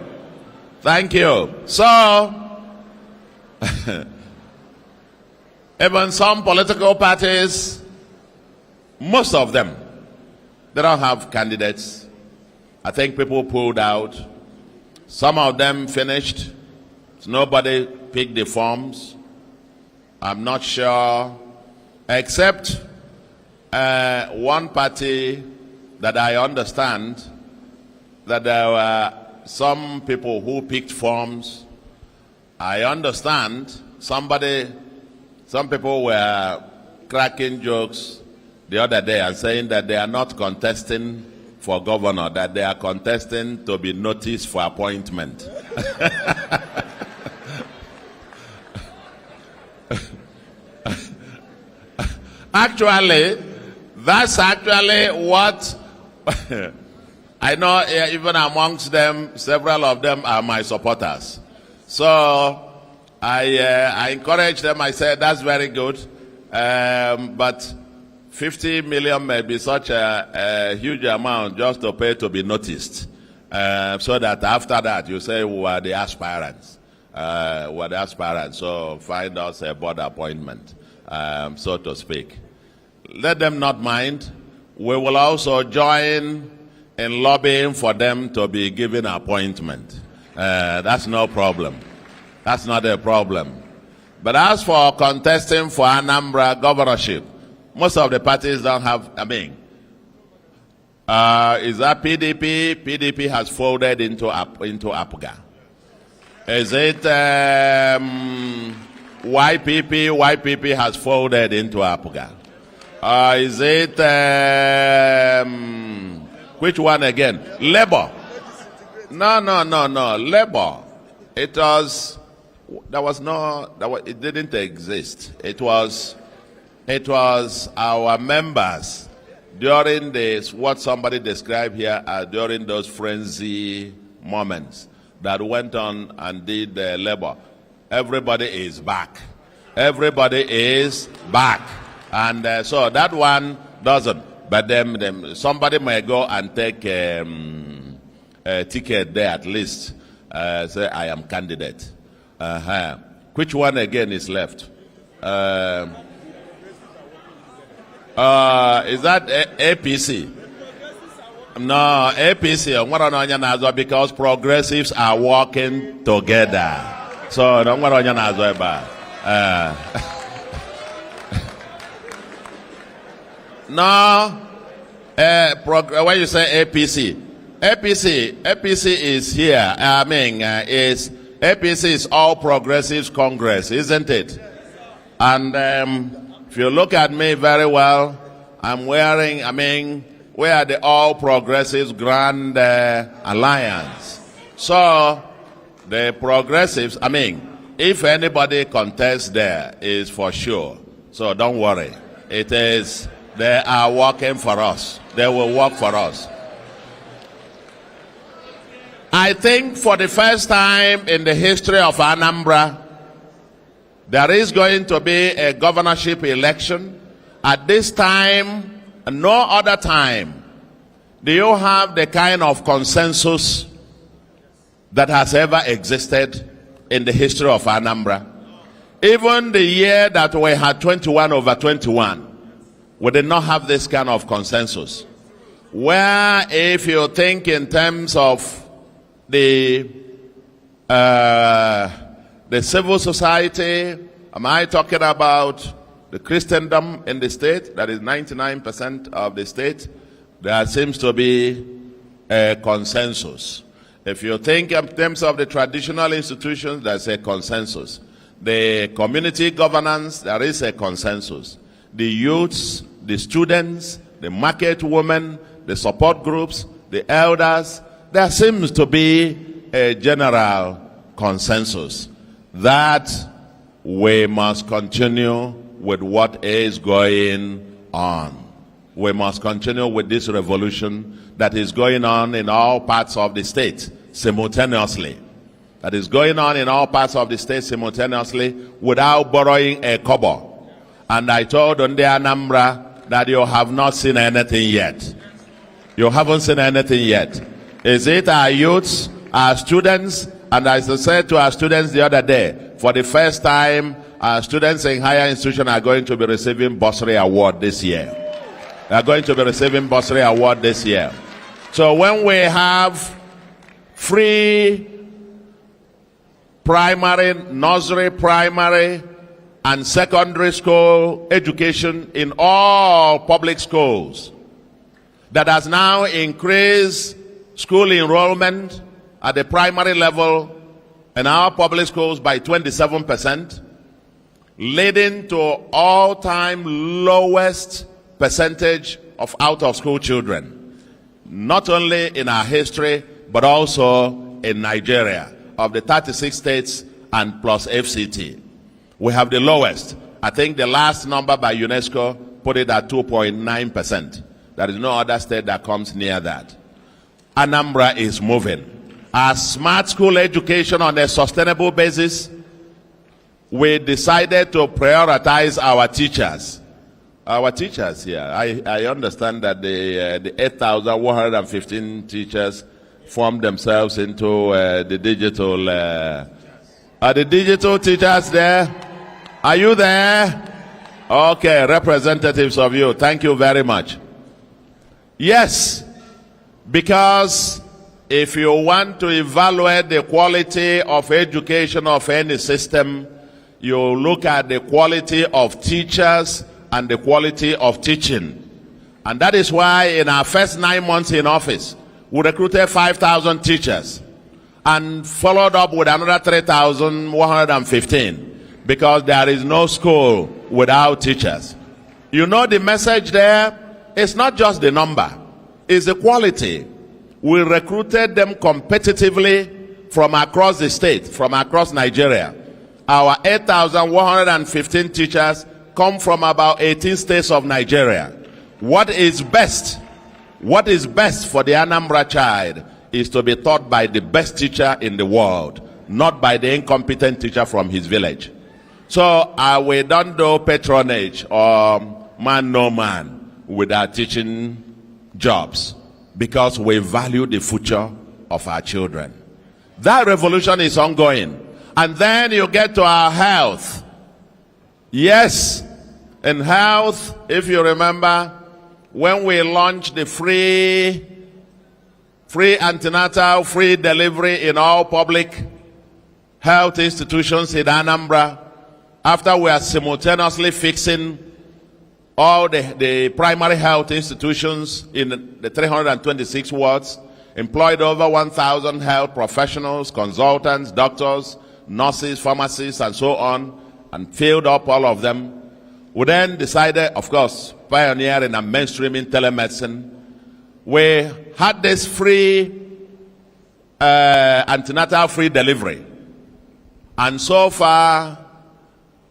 S22: Thank you. So, even some political parties, most of them, they don't have candidates. I think people pulled out. Some of them finished. Nobody picked the forms. I'm not sure, except one party that I understand that there were some people who picked forms. I understand some people were cracking jokes the other day and saying that they are not contesting for governor, that they are contesting to be noticed for appointment. Actually, that's actually what I know. Even amongst them, several of them are my supporters. So I encouraged them. I said, that's very good. But 50 million may be such a huge amount just to pay to be noticed. So that after that, you say, we are the aspirants. So find us a board appointment, so to speak. Let them not mind. We will also join in lobbying for them to be given appointment. That's no problem. That's not a problem. But as for contesting for Anambra governorship, most of the parties don't have, is that PDP? PDP has folded into APGA. Is it YPP? YPP has folded into APGA. Is it, which one again? Labour. No. Labour. It didn't exist. It was our members during this, what somebody described here as during those frenzy moments that went on and did the Labour. Everybody is back. Everybody is back. And so that one doesn't. But then somebody may go and take a ticket there at least. Say, I am candidate. Which one again is left? Is that APC? No, APC. Because progressives are working together. So, no, when you say APC is here. APC is All Progressives Congress, isn't it? And if you look at me very well, I'm wearing, we are the All Progressives Grand Alliance. So, the progressives, if anybody contests there, is for sure. So don't worry. It is, they are working for us. They will work for us. I think for the first time in the history of Anambra, there is going to be a governorship election. At this time, and no other time, do you have the kind of consensus that has ever existed in the history of Anambra? Even the year that we had 21/21, we did not have this kind of consensus. Where if you think in terms of the civil society, am I talking about the Christendom in the state? That is 99% of the state. There seems to be a consensus. If you think in terms of the traditional institutions, there's a consensus. The community governance, there is a consensus. The youths, the students, the market women, the support groups, the elders, there seems to be a general consensus that we must continue with what is going on. We must continue with this revolution that is going on in all parts of the state simultaneously. That is going on in all parts of the state simultaneously without borrowing a kobo. And I told Nde Anambra that you have not seen anything yet. You haven't seen anything yet. Is it our youths, our students, and as I said to our students the other day, for the first time, our students in higher institutions are going to be receiving bursary award this year. They are going to be receiving bursary award this year. So when we have free primary, nursery, primary, and secondary school education in all public schools, that has now increased school enrollment at the primary level in our public schools by 27%, leading to all-time lowest percentage of out-of-school children, not only in our history, but also in Nigeria. Of the 36 states and plus FCT, we have the lowest. I think the last number by UNESCO put it at 2.9%. There is no other state that comes near that. Anambra is moving. Our smart school education on a sustainable basis we decided to prioritize our teachers. Our teachers here. I understand that the 8,115 teachers formed themselves into the digital. Are the digital teachers there? Are you there? Okay, representatives of you, thank you very much. Yes, because if you want to evaluate the quality of education of any system, you look at the quality of teachers and the quality of teaching. And that is why in our first 9 months in office, we recruited 5,000 teachers and followed up with another 3,115 because there is no school without teachers. You know the message there? It's not just the number, it's the quality. We recruited them competitively from across the state, from across Nigeria. Our 8,115 teachers come from about 18 states of Nigeria. What is best for the Anambra child is to be taught by the best teacher in the world, not by the incompetent teacher from his village. So we don't do patronage or man no man with our teaching jobs because we value the future of our children. That revolution is ongoing. And then you get to our health. Yes, in health, if you remember, when we launched the free antenatal, free delivery in all public health institutions in Anambra, after we are simultaneously fixing all the primary health institutions in the 326 wards, employed over 1,000 health professionals, consultants, doctors, nurses, pharmacists, and so on, and filled up all of them. We then decided, of course, pioneering and mainstreaming telemedicine. We had this free antenatal free delivery. And so far,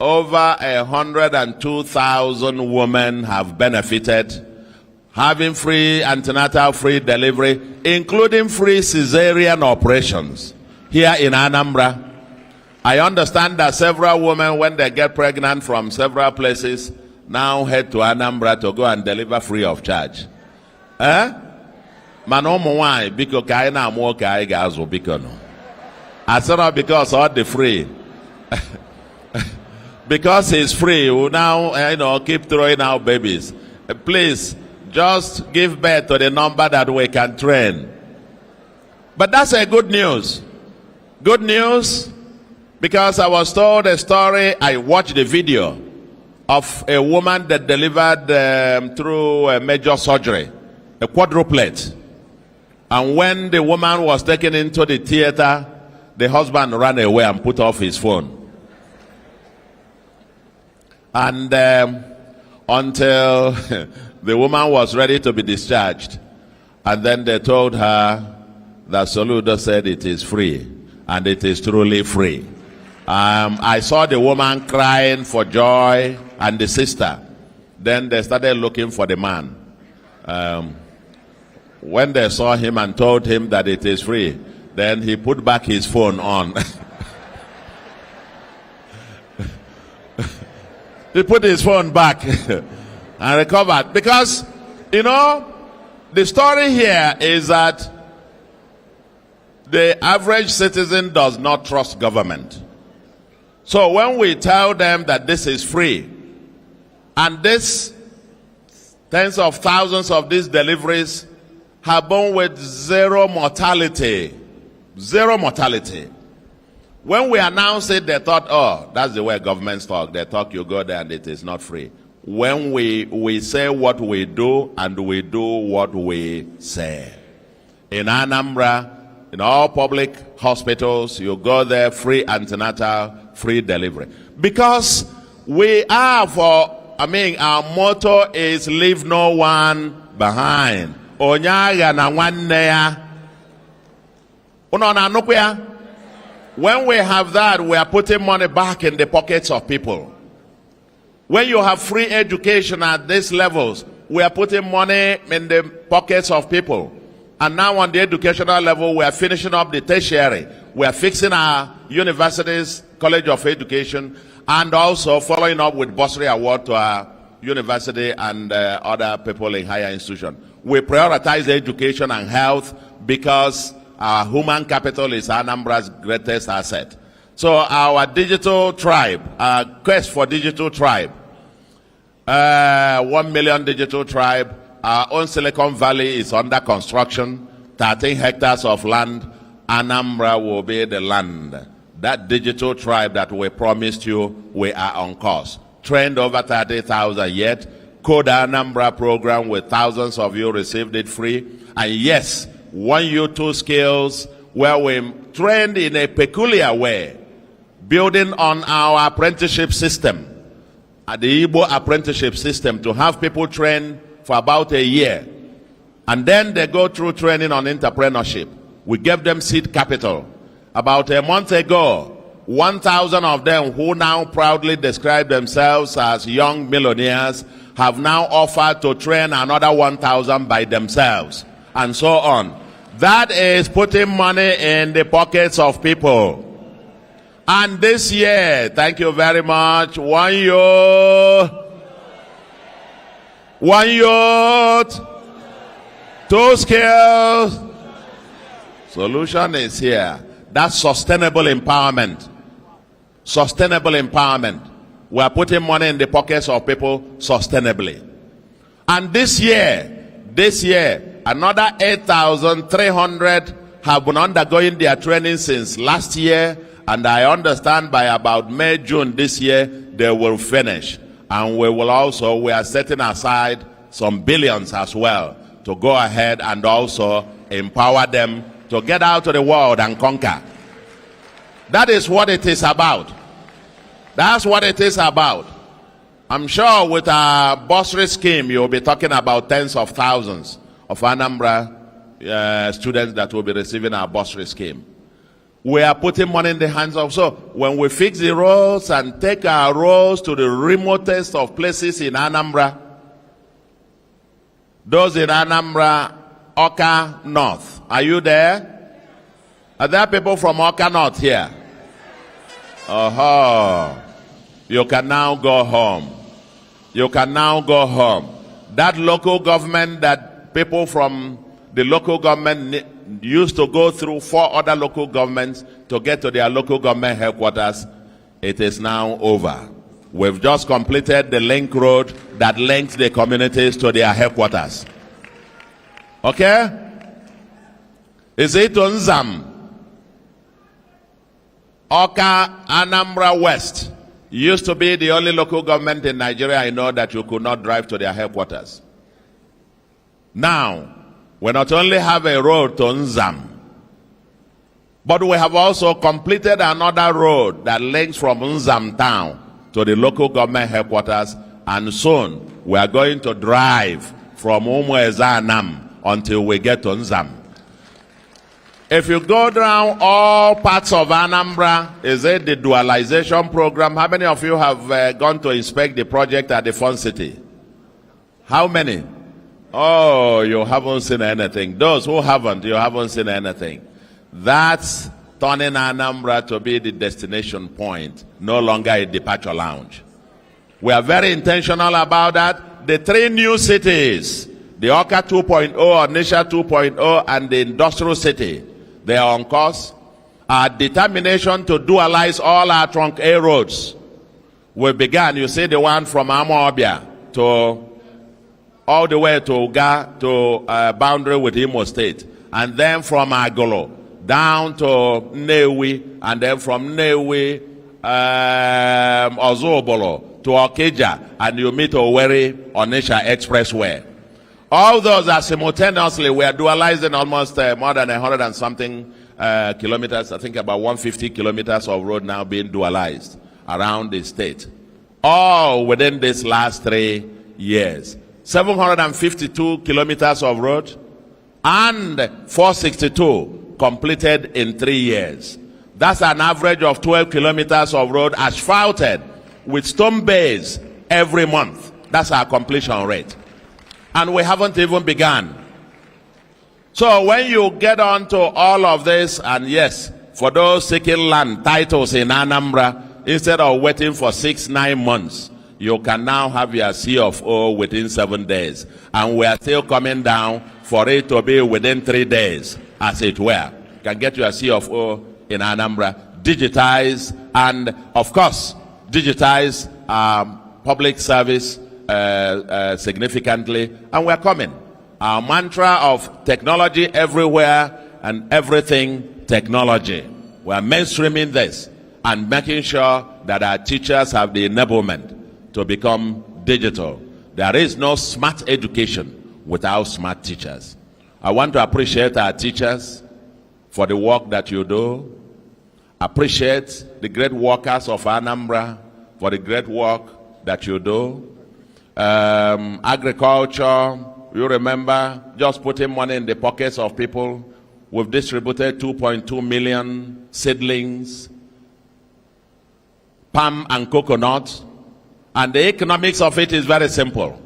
S22: over 102,000 women have benefited having free antenatal free delivery, including free cesarean operations here in Anambra. I understand that several women, when they get pregnant from several places, now head to Anambra to go and deliver free of charge. Manomo biko kaina mo kai gazo biko no. I said not because all the free. Because it's free, we now keep throwing out babies. Please just give birth to the number that we can train. But that's a good news. Good news. Because I was told a story, I watched the video of a woman that delivered through a major surgery, a quadruplet. And when the woman was taken into the theater, the husband ran away and put off his phone. And until the woman was ready to be discharged, and then they told her that Soludo said it is free, and it is truly free. I saw the woman crying for joy and the sister. Then they started looking for the man. When they saw him and told him that it is free, then he put back his phone on. He put his phone back and recovered. Because, the story here is that the average citizen does not trust government. So when we tell them that this is free, and this tens of thousands of these deliveries have born with zero mortality. When we announced it, they thought, oh, that's the way governments talk. They talk, you go there and it is not free. When we say what we do and we do what we say. In Anambra, in all public hospitals, you go there, free antenatal, free delivery. Because we are our motto is leave no one behind. Onyaga na nwanne ya. When we have that, we are putting money back in the pockets of people. When you have free education at these levels, we are putting money in the pockets of people. And now on the educational level, we are finishing up the tertiary. We are fixing our universities, College of Education, and also following up with bursary award to our university and other people in higher institutions. We prioritize education and health because our human capital is Anambra's greatest asset. So our digital tribe, our quest for digital tribe, 1 million digital tribe, our own Silicon Valley is under construction, 13 hectares of land. Anambra will be the land. That digital tribe that we promised you, we are on course. Trained over 30,000 yet. Code Anambra program with thousands of you received it free. And yes, 1U 2 skills where we trained in a peculiar way, building on our apprenticeship system, the Igbo apprenticeship system, to have people trained for about a year. And then they go through training on entrepreneurship. We gave them seed capital. About a month ago, 1,000 of them who now proudly describe themselves as young millionaires have now offered to train another 1,000 by themselves, and so on. That is putting money in the pockets of people. And this year, thank you very much, 1U, 1 youth, 2 skills. Solution is here. That's sustainable empowerment. Sustainable empowerment. We are putting money in the pockets of people sustainably. And this year, another 8,300 have been undergoing their training since last year. And I understand by about May, June this year, they will finish. And we are setting aside some billions as well to go ahead and also empower them to get out to the world and conquer. That is what it is about. That's what it is about. I'm sure with our bursary scheme, you'll be talking about tens of thousands of Anambra students that will be receiving our bursary scheme. We are putting money in the hands of, so when we fix the roads and take our roads to the remotest of places in Anambra, those in Anambra, Oka North, are you there? Are there people from Oka North here? You can now go home. You can now go home. That local government that people from the local government used to go through 4 other local governments to get to their local government headquarters, it is now over. We've just completed the link road that links the communities to their headquarters. Okay? Is it Nzam? Oka, Anambra West used to be the only local government in Nigeria I know that you could not drive to their headquarters. Now, we not only have a road to Nzam, but we have also completed another road that links from Nzam town to the local government headquarters, and soon we are going to drive from Umuezanam until we get to Nzam. If you go down all parts of Anambra, is it the dualization program? How many of you have gone to inspect the project at the Fun City? How many? Oh, you haven't seen anything. Those who haven't, you haven't seen anything. That's turning Anambra to be the destination point, no longer a departure lounge. We are very intentional about that. The 3 new cities, the Oka 2.0, Onitsha 2.0, and the industrial city, they are on course. Our determination to dualize all our trunk A roads. We began, you see the one from Amobia to all the way to Uga to boundary with Imo State. And then from Agolo down to Newi, and then from Newi, Ozobolo to Okeja, and you meet Owerri Onitsha Expressway. All those are simultaneously, we are dualizing almost more than 100 and something kilometers, I think about 150 kilometers of road now being dualized around the state. All within this last 3 years. 752 kilometers of road and 462 completed in 3 years. That's an average of 12 kilometers of road asphalted with stone base every month. That's our completion rate. And we haven't even begun. So when you get on to all of this, and yes, for those seeking land titles in Anambra, instead of waiting for 6-9 months, you can now have your C of O within 7 days. And we are still coming down for it to be within 3 days, as it were. You can get your C of O in Anambra, digitize, and of course, digitize public service significantly, and we're coming. Our mantra of technology everywhere and everything technology. We're mainstreaming this and making sure that our teachers have the enablement to become digital. There is no smart education without smart teachers. I want to appreciate our teachers for the work that you do. Appreciate the great workers of Anambra for the great work that you do. Agriculture, you remember, just putting money in the pockets of people. We've distributed 2.2 million seedlings, palm and coconut. And the economics of it is very simple.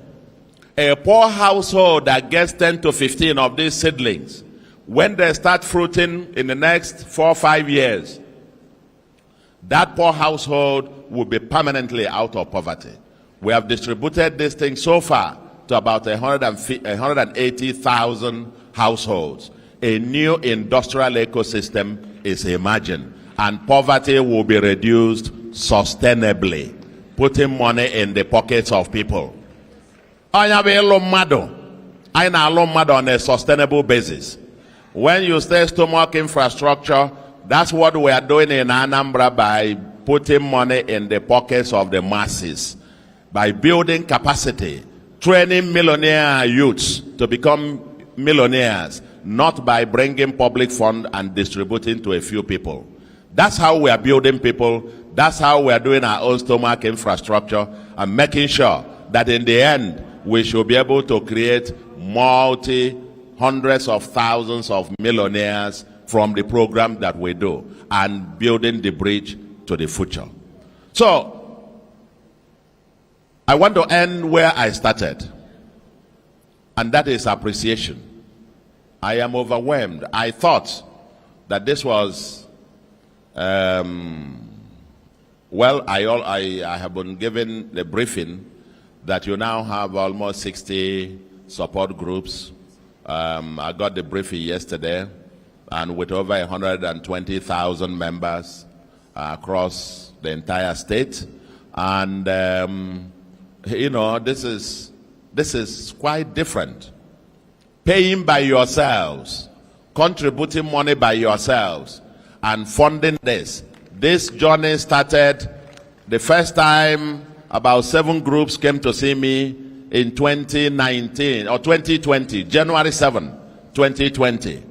S22: A poor household that gets 10 to 15 of these seedlings, when they start fruiting in the next 4 or 5 years, that poor household will be permanently out of poverty. We have distributed this thing so far to about 180,000 households. A new industrial ecosystem is emerging, and poverty will be reduced sustainably, putting money in the pockets of people. I on a sustainable basis. When you say stomach infrastructure, that's what we are doing in Anambra by putting money in the pockets of the masses, by building capacity, training millionaire youths to become millionaires, not by bringing public fund and distributing to a few people. That's how we are building people. That's how we are doing our own stomach infrastructure and making sure that in the end, we should be able to create hundreds of thousands of millionaires from the program that we do and building the bridge to the future. So, I want to end where I started, and that is appreciation. I am overwhelmed. I thought that this was, I have been given the briefing that you now have almost 60 support groups. I got the briefing yesterday, and with over 120,000 members across the entire state. And, you know, this is quite different. Paying by yourselves, contributing money by yourselves, and funding this. This journey started the first time about 7 groups came to see me in 2019 or 2020, January 7, 2020.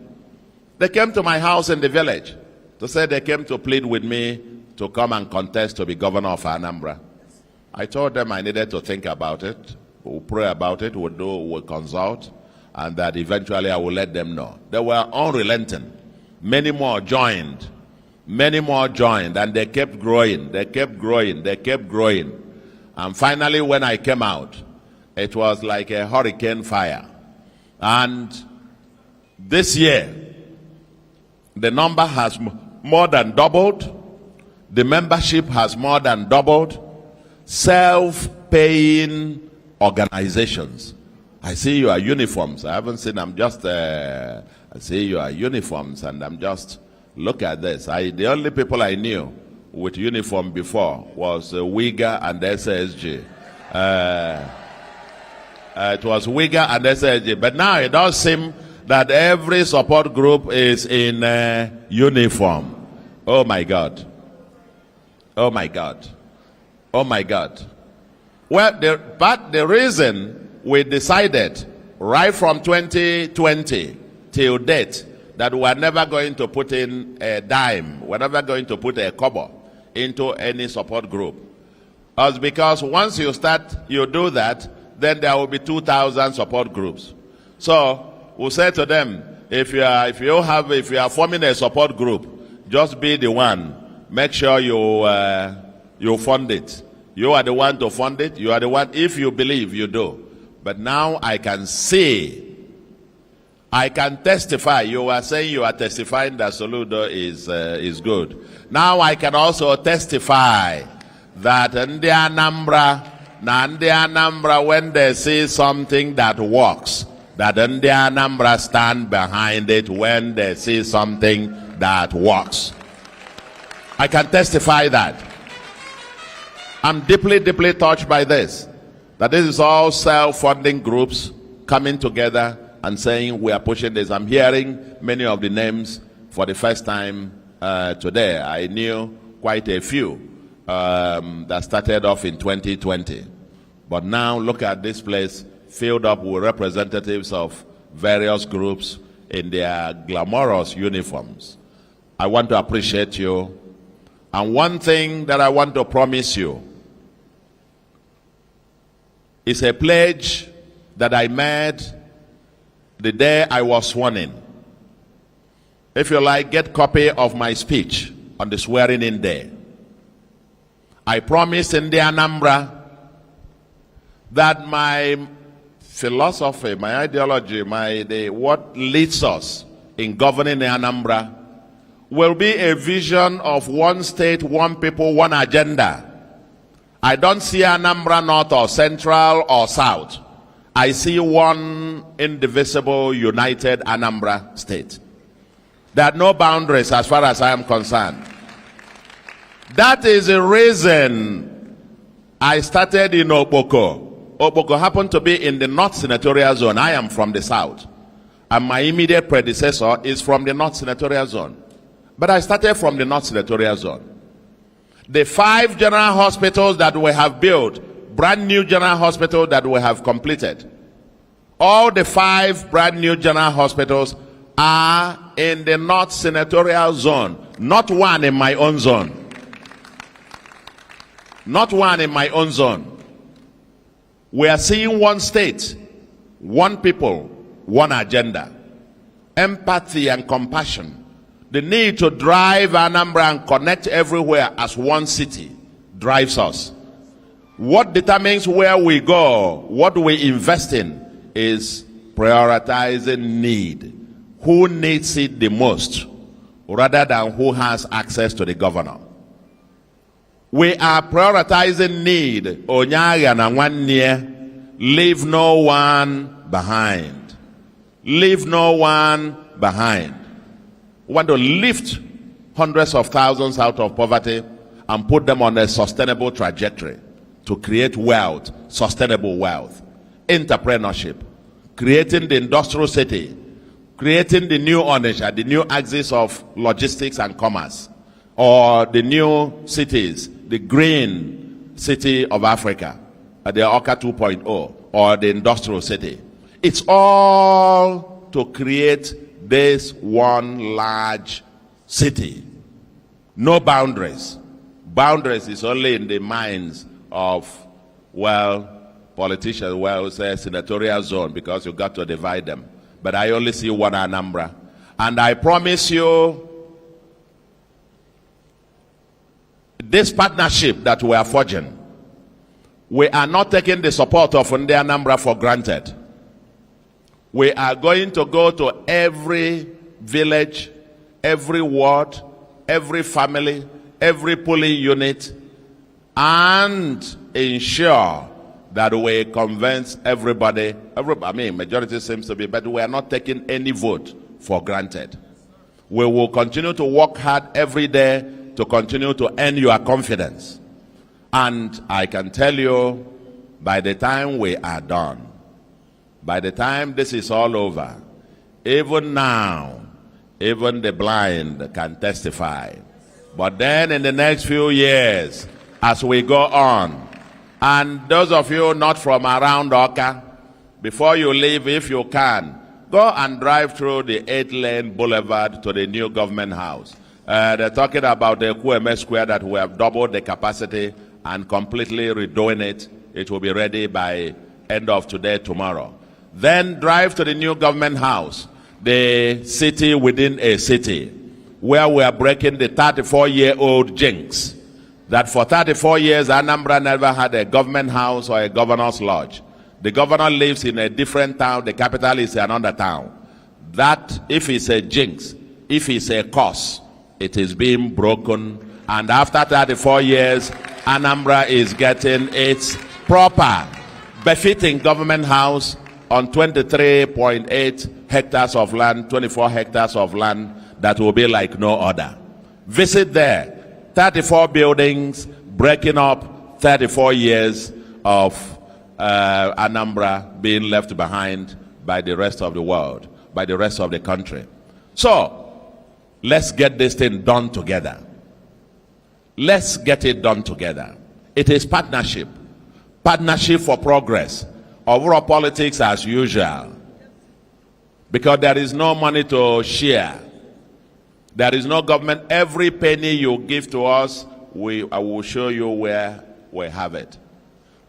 S22: They came to my house in the village to say they came to plead with me to come and contest to be governor of Anambra. I told them I needed to think about it. We'll pray about it, we'll consult, and that eventually I will let them know. They were unrelenting. Many more joined, and they kept growing, they kept growing. And finally, when I came out, it was like a hurricane fire. And this year, the number has more than doubled. The membership has more than doubled. Self-paying organizations. I see your uniforms. I haven't seen them. I see your uniforms, and I'm just, look at this. The only people I knew with uniform before was WIGA and SSG. It was WIGA and SSG. But now it does seem that every support group is in uniform. Oh my God. Oh my God. Oh my God. Well, but the reason we decided right from 2020 till date that we're never going to put in a dime, we're never going to put a kobo into any support group, was because once you do that, then there will be 2,000 support groups. So we'll say to them, if you are forming a support group, just be the one. Make sure you fund it. You are the one to fund it. You are the one, if you believe, you do. But now I can see I can testify. You were saying you are testifying that Soludo is good. Now I can also testify that in the Anambra, when they see something that works, that in the Anambra stand behind it when they see something that works. I can testify that. I'm deeply, deeply touched by this. That this is all self-funding groups coming together and saying we are pushing this. I'm hearing many of the names for the first time today. I knew quite a few that started off in 2020. But now look at this place filled up with representatives of various groups in their glamorous uniforms. I want to appreciate you. And one thing that I want to promise you is a pledge that I made the day I was sworn in. If you like, get copy of my speech on the swearing in day. I promised in the Anambra that my philosophy, my ideology, what leads us in governing the Anambra will be a vision of one state, one people, one agenda. I don't see Anambra North or Central or South. I see one indivisible, united Anambra state. There are no boundaries as far as I am concerned. That is the reason I started in Oboko. Oboko happened to be in the North Senatorial Zone. I am from the South. And my immediate predecessor is from the North Senatorial Zone. But I started from the North Senatorial Zone. The 5 general hospitals that we have built, brand new general hospitals that we have completed, all the 5 brand new general hospitals are in the North Senatorial Zone, not one in my own zone. Not one in my own zone. We are seeing one state, one people, one agenda. Empathy and compassion. The need to drive Anambra and connect everywhere as one city drives us. What determines where we go, what we invest in, is prioritizing need. Who needs it the most, rather than who has access to the governor. We are prioritizing need. Onyaga na nwanne, leave no one behind. Leave no one behind. We want to lift hundreds of thousands out of poverty and put them on a sustainable trajectory to create wealth, sustainable wealth, entrepreneurship, creating the industrial city, creating the new Onitsha, the new axis of logistics and commerce, or the new cities, the green city of Africa, the Oka 2.0, or the industrial city. It's all to create this one large city. No boundaries. Boundaries is only in the minds of, well, politicians, well, say senatorial zone, because you got to divide them. But I only see one Anambra. And I promise you, this partnership that we are forging, we are not taking the support of Ndi Anambra for granted. We are going to go to every village, every ward, every family, every polling unit, and ensure that we convince everybody. I mean, majority seems to be, but we are not taking any vote for granted. We will continue to work hard every day to continue to earn your confidence. And I can tell you, by the time we are done, by the time this is all over, even now, even the blind can testify. But then in the next few years, as we go on, and those of you not from around Oka, before you leave, if you can, go and drive through the 8-lane boulevard to the new government house. They're talking about the QMS Square that we have doubled the capacity and completely redoing it. It will be ready by end of today, tomorrow. Then drive to the new government house, the city within a city, where we are breaking the 34-year-old jinx that for 34 years Anambra never had a government house or a governor's lodge. The governor lives in a different town, the capital is another town. that if it's a jinx, if it's a curse, it is being broken. And after 34 years, Anambra is getting its proper, befitting government house on 23.8 hectares of land, 24 hectares of land that will be like no other. Visit there. 34 buildings, breaking up 34 years of Anambra being left behind by the rest of the world, by the rest of the country. So, let's get this thing done together. Let's get it done together. It is partnership. Partnership for progress. Overall politics as usual. Because there is no money to share. There is no government. Every penny you give to us, I will show you where we have it.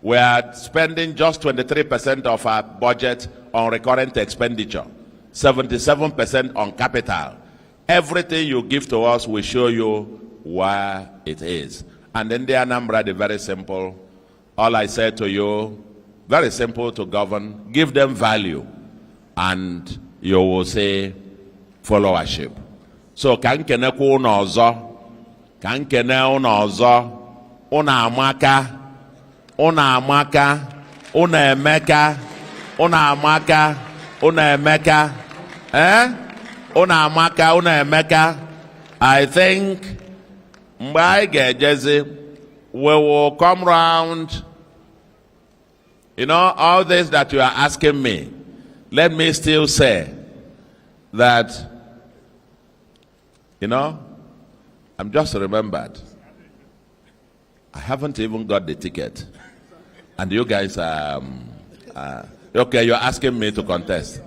S22: We are spending just 23% of our budget on recurrent expenditure, 77% on capital. Everything you give to us, we show you where it is. And then the Anambra, the very simple. All I said to you, very simple to govern. Give them value, and you will say followership. So can kene ku unozo, can kene unozo, una amaka, una emeka, una emeka, una emeka. I think we will come round. You know, all this that you are asking me, let me still say that, you know, I'm just remembered. I haven't even got the ticket. And you guys are, okay, you're asking me to contest.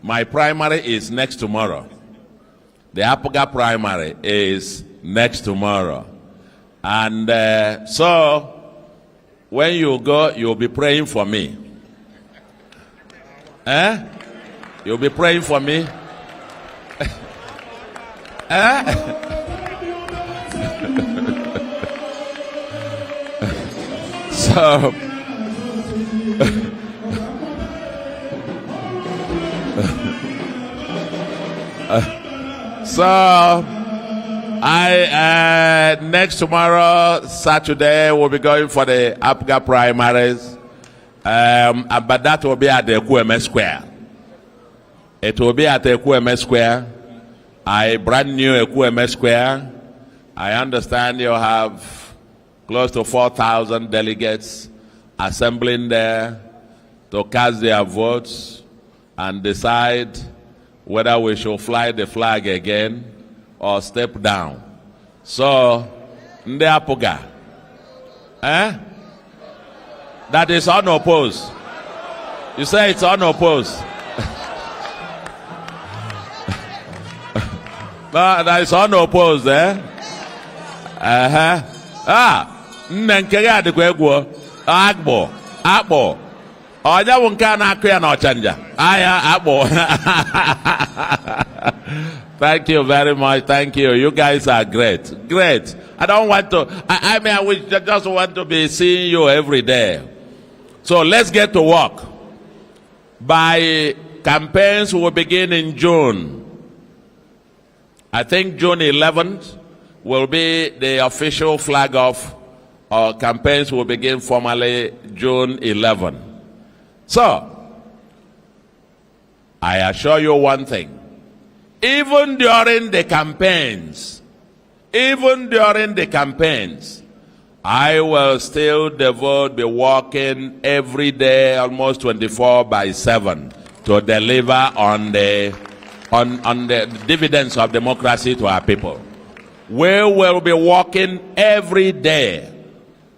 S22: My primary is next tomorrow. The Apuga primary is next tomorrow. And so, when you go, you'll be praying for me. You'll be praying for me. So, next tomorrow, Saturday, we'll be going for the APGA primaries. But that will be at the QMS Square. It will be at the QMS Square. I brand new QMS Square. I understand you have close to 4,000 delegates assembling there to cast their votes and decide whether we should fly the flag again or step down. So, Nde Apuga, that is unopposed. You say it's unopposed. No, that is unopposed, Nenkega de Gwego, Agbo, Abo. Oja wunka na akya na ochanja. Aya Abo. Thank you very much. Thank you. You guys are great. Great. I don't want to, I mean, I just want to be seeing you every day. So let's get to work. By campaigns will begin in June. I think June 11th will be the official flag off. Our campaigns will begin formally June 11th. So, I assure you one thing. Even during the campaigns, I will still be working every day, almost 24/7, to deliver on the dividends of democracy to our people. We will be working every day.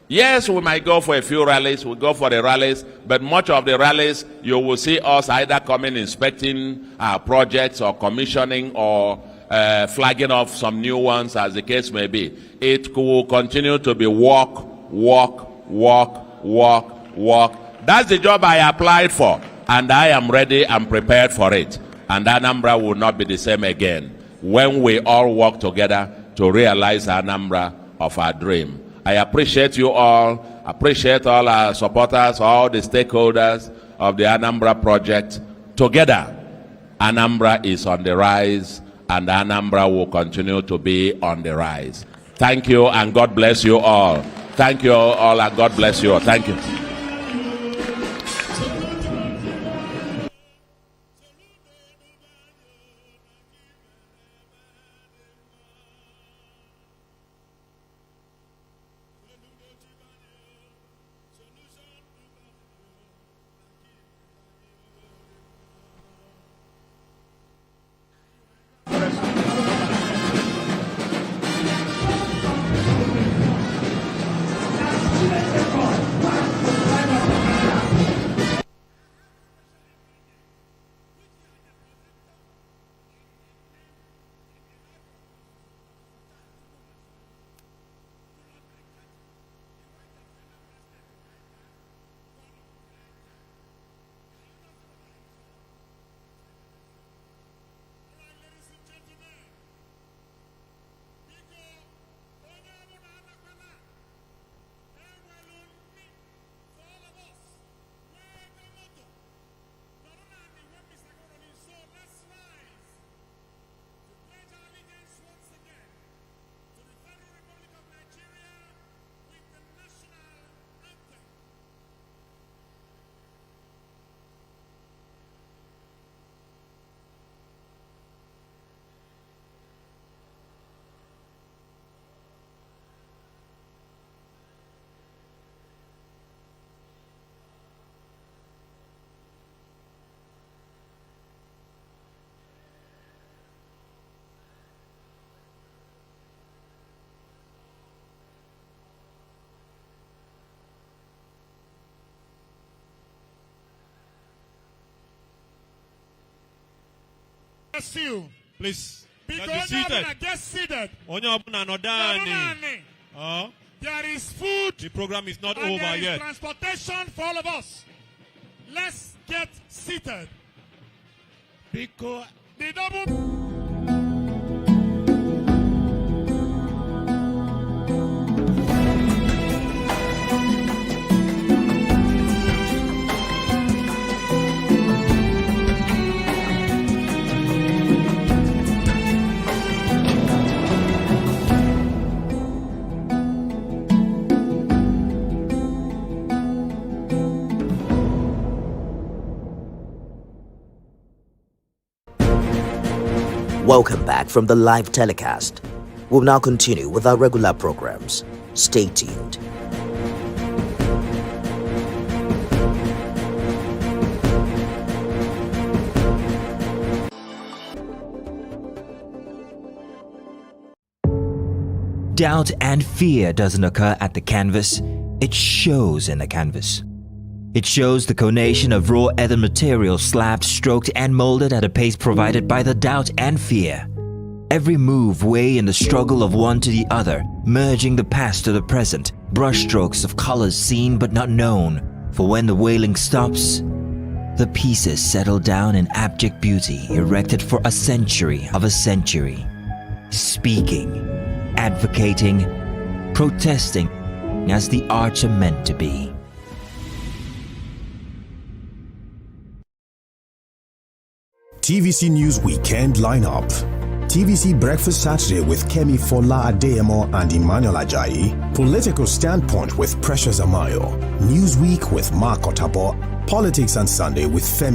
S22: Yes, we might go for a few rallies, we'll go for the rallies, but much of the rallies, you will see us either coming inspecting our projects or commissioning or flagging off some new ones, as the case may be. It will continue to be walk. That's the job I applied for, and I am ready and prepared for it. And Anambra will not be the same again when we all work together to realize Anambra of our dream. I appreciate you all, appreciate all our supporters, all the stakeholders of the Anambra project. Together, Anambra is on the rise, and Anambra will continue to be on the rise. Thank you, and God bless you all. Thank you all, and God bless you all. Thank you.
S1: Bless you.
S19: Please,
S1: Because
S19: be seated.
S1: get seated. There is food.
S19: The program is not
S1: and
S19: over
S1: there is
S19: yet.
S1: transportation for all of us. Let's get seated. Because the double.
S6: Welcome back from the live telecast. We'll now continue with our regular programs. Stay tuned.
S7: Doubt and fear doesn't occur at the canvas, it shows in the canvas. It shows the conation of raw earthen material slabbed, stroked and molded at a pace provided by the doubt and fear. Every move way in the struggle of one to the other, merging the past to the present, brushstrokes of colors seen but not known. For when the wailing stops, the pieces settle down in abject beauty erected for a century of a century. Speaking, advocating, protesting as the arts are meant to be.
S8: TVC News Weekend Lineup. TVC Breakfast Saturday with Kemi Fola Adeyemo and Emmanuel Ajayi. Political Standpoint with Precious Amayo. Newsweek with Mark Otabo. Politics on Sunday with Femi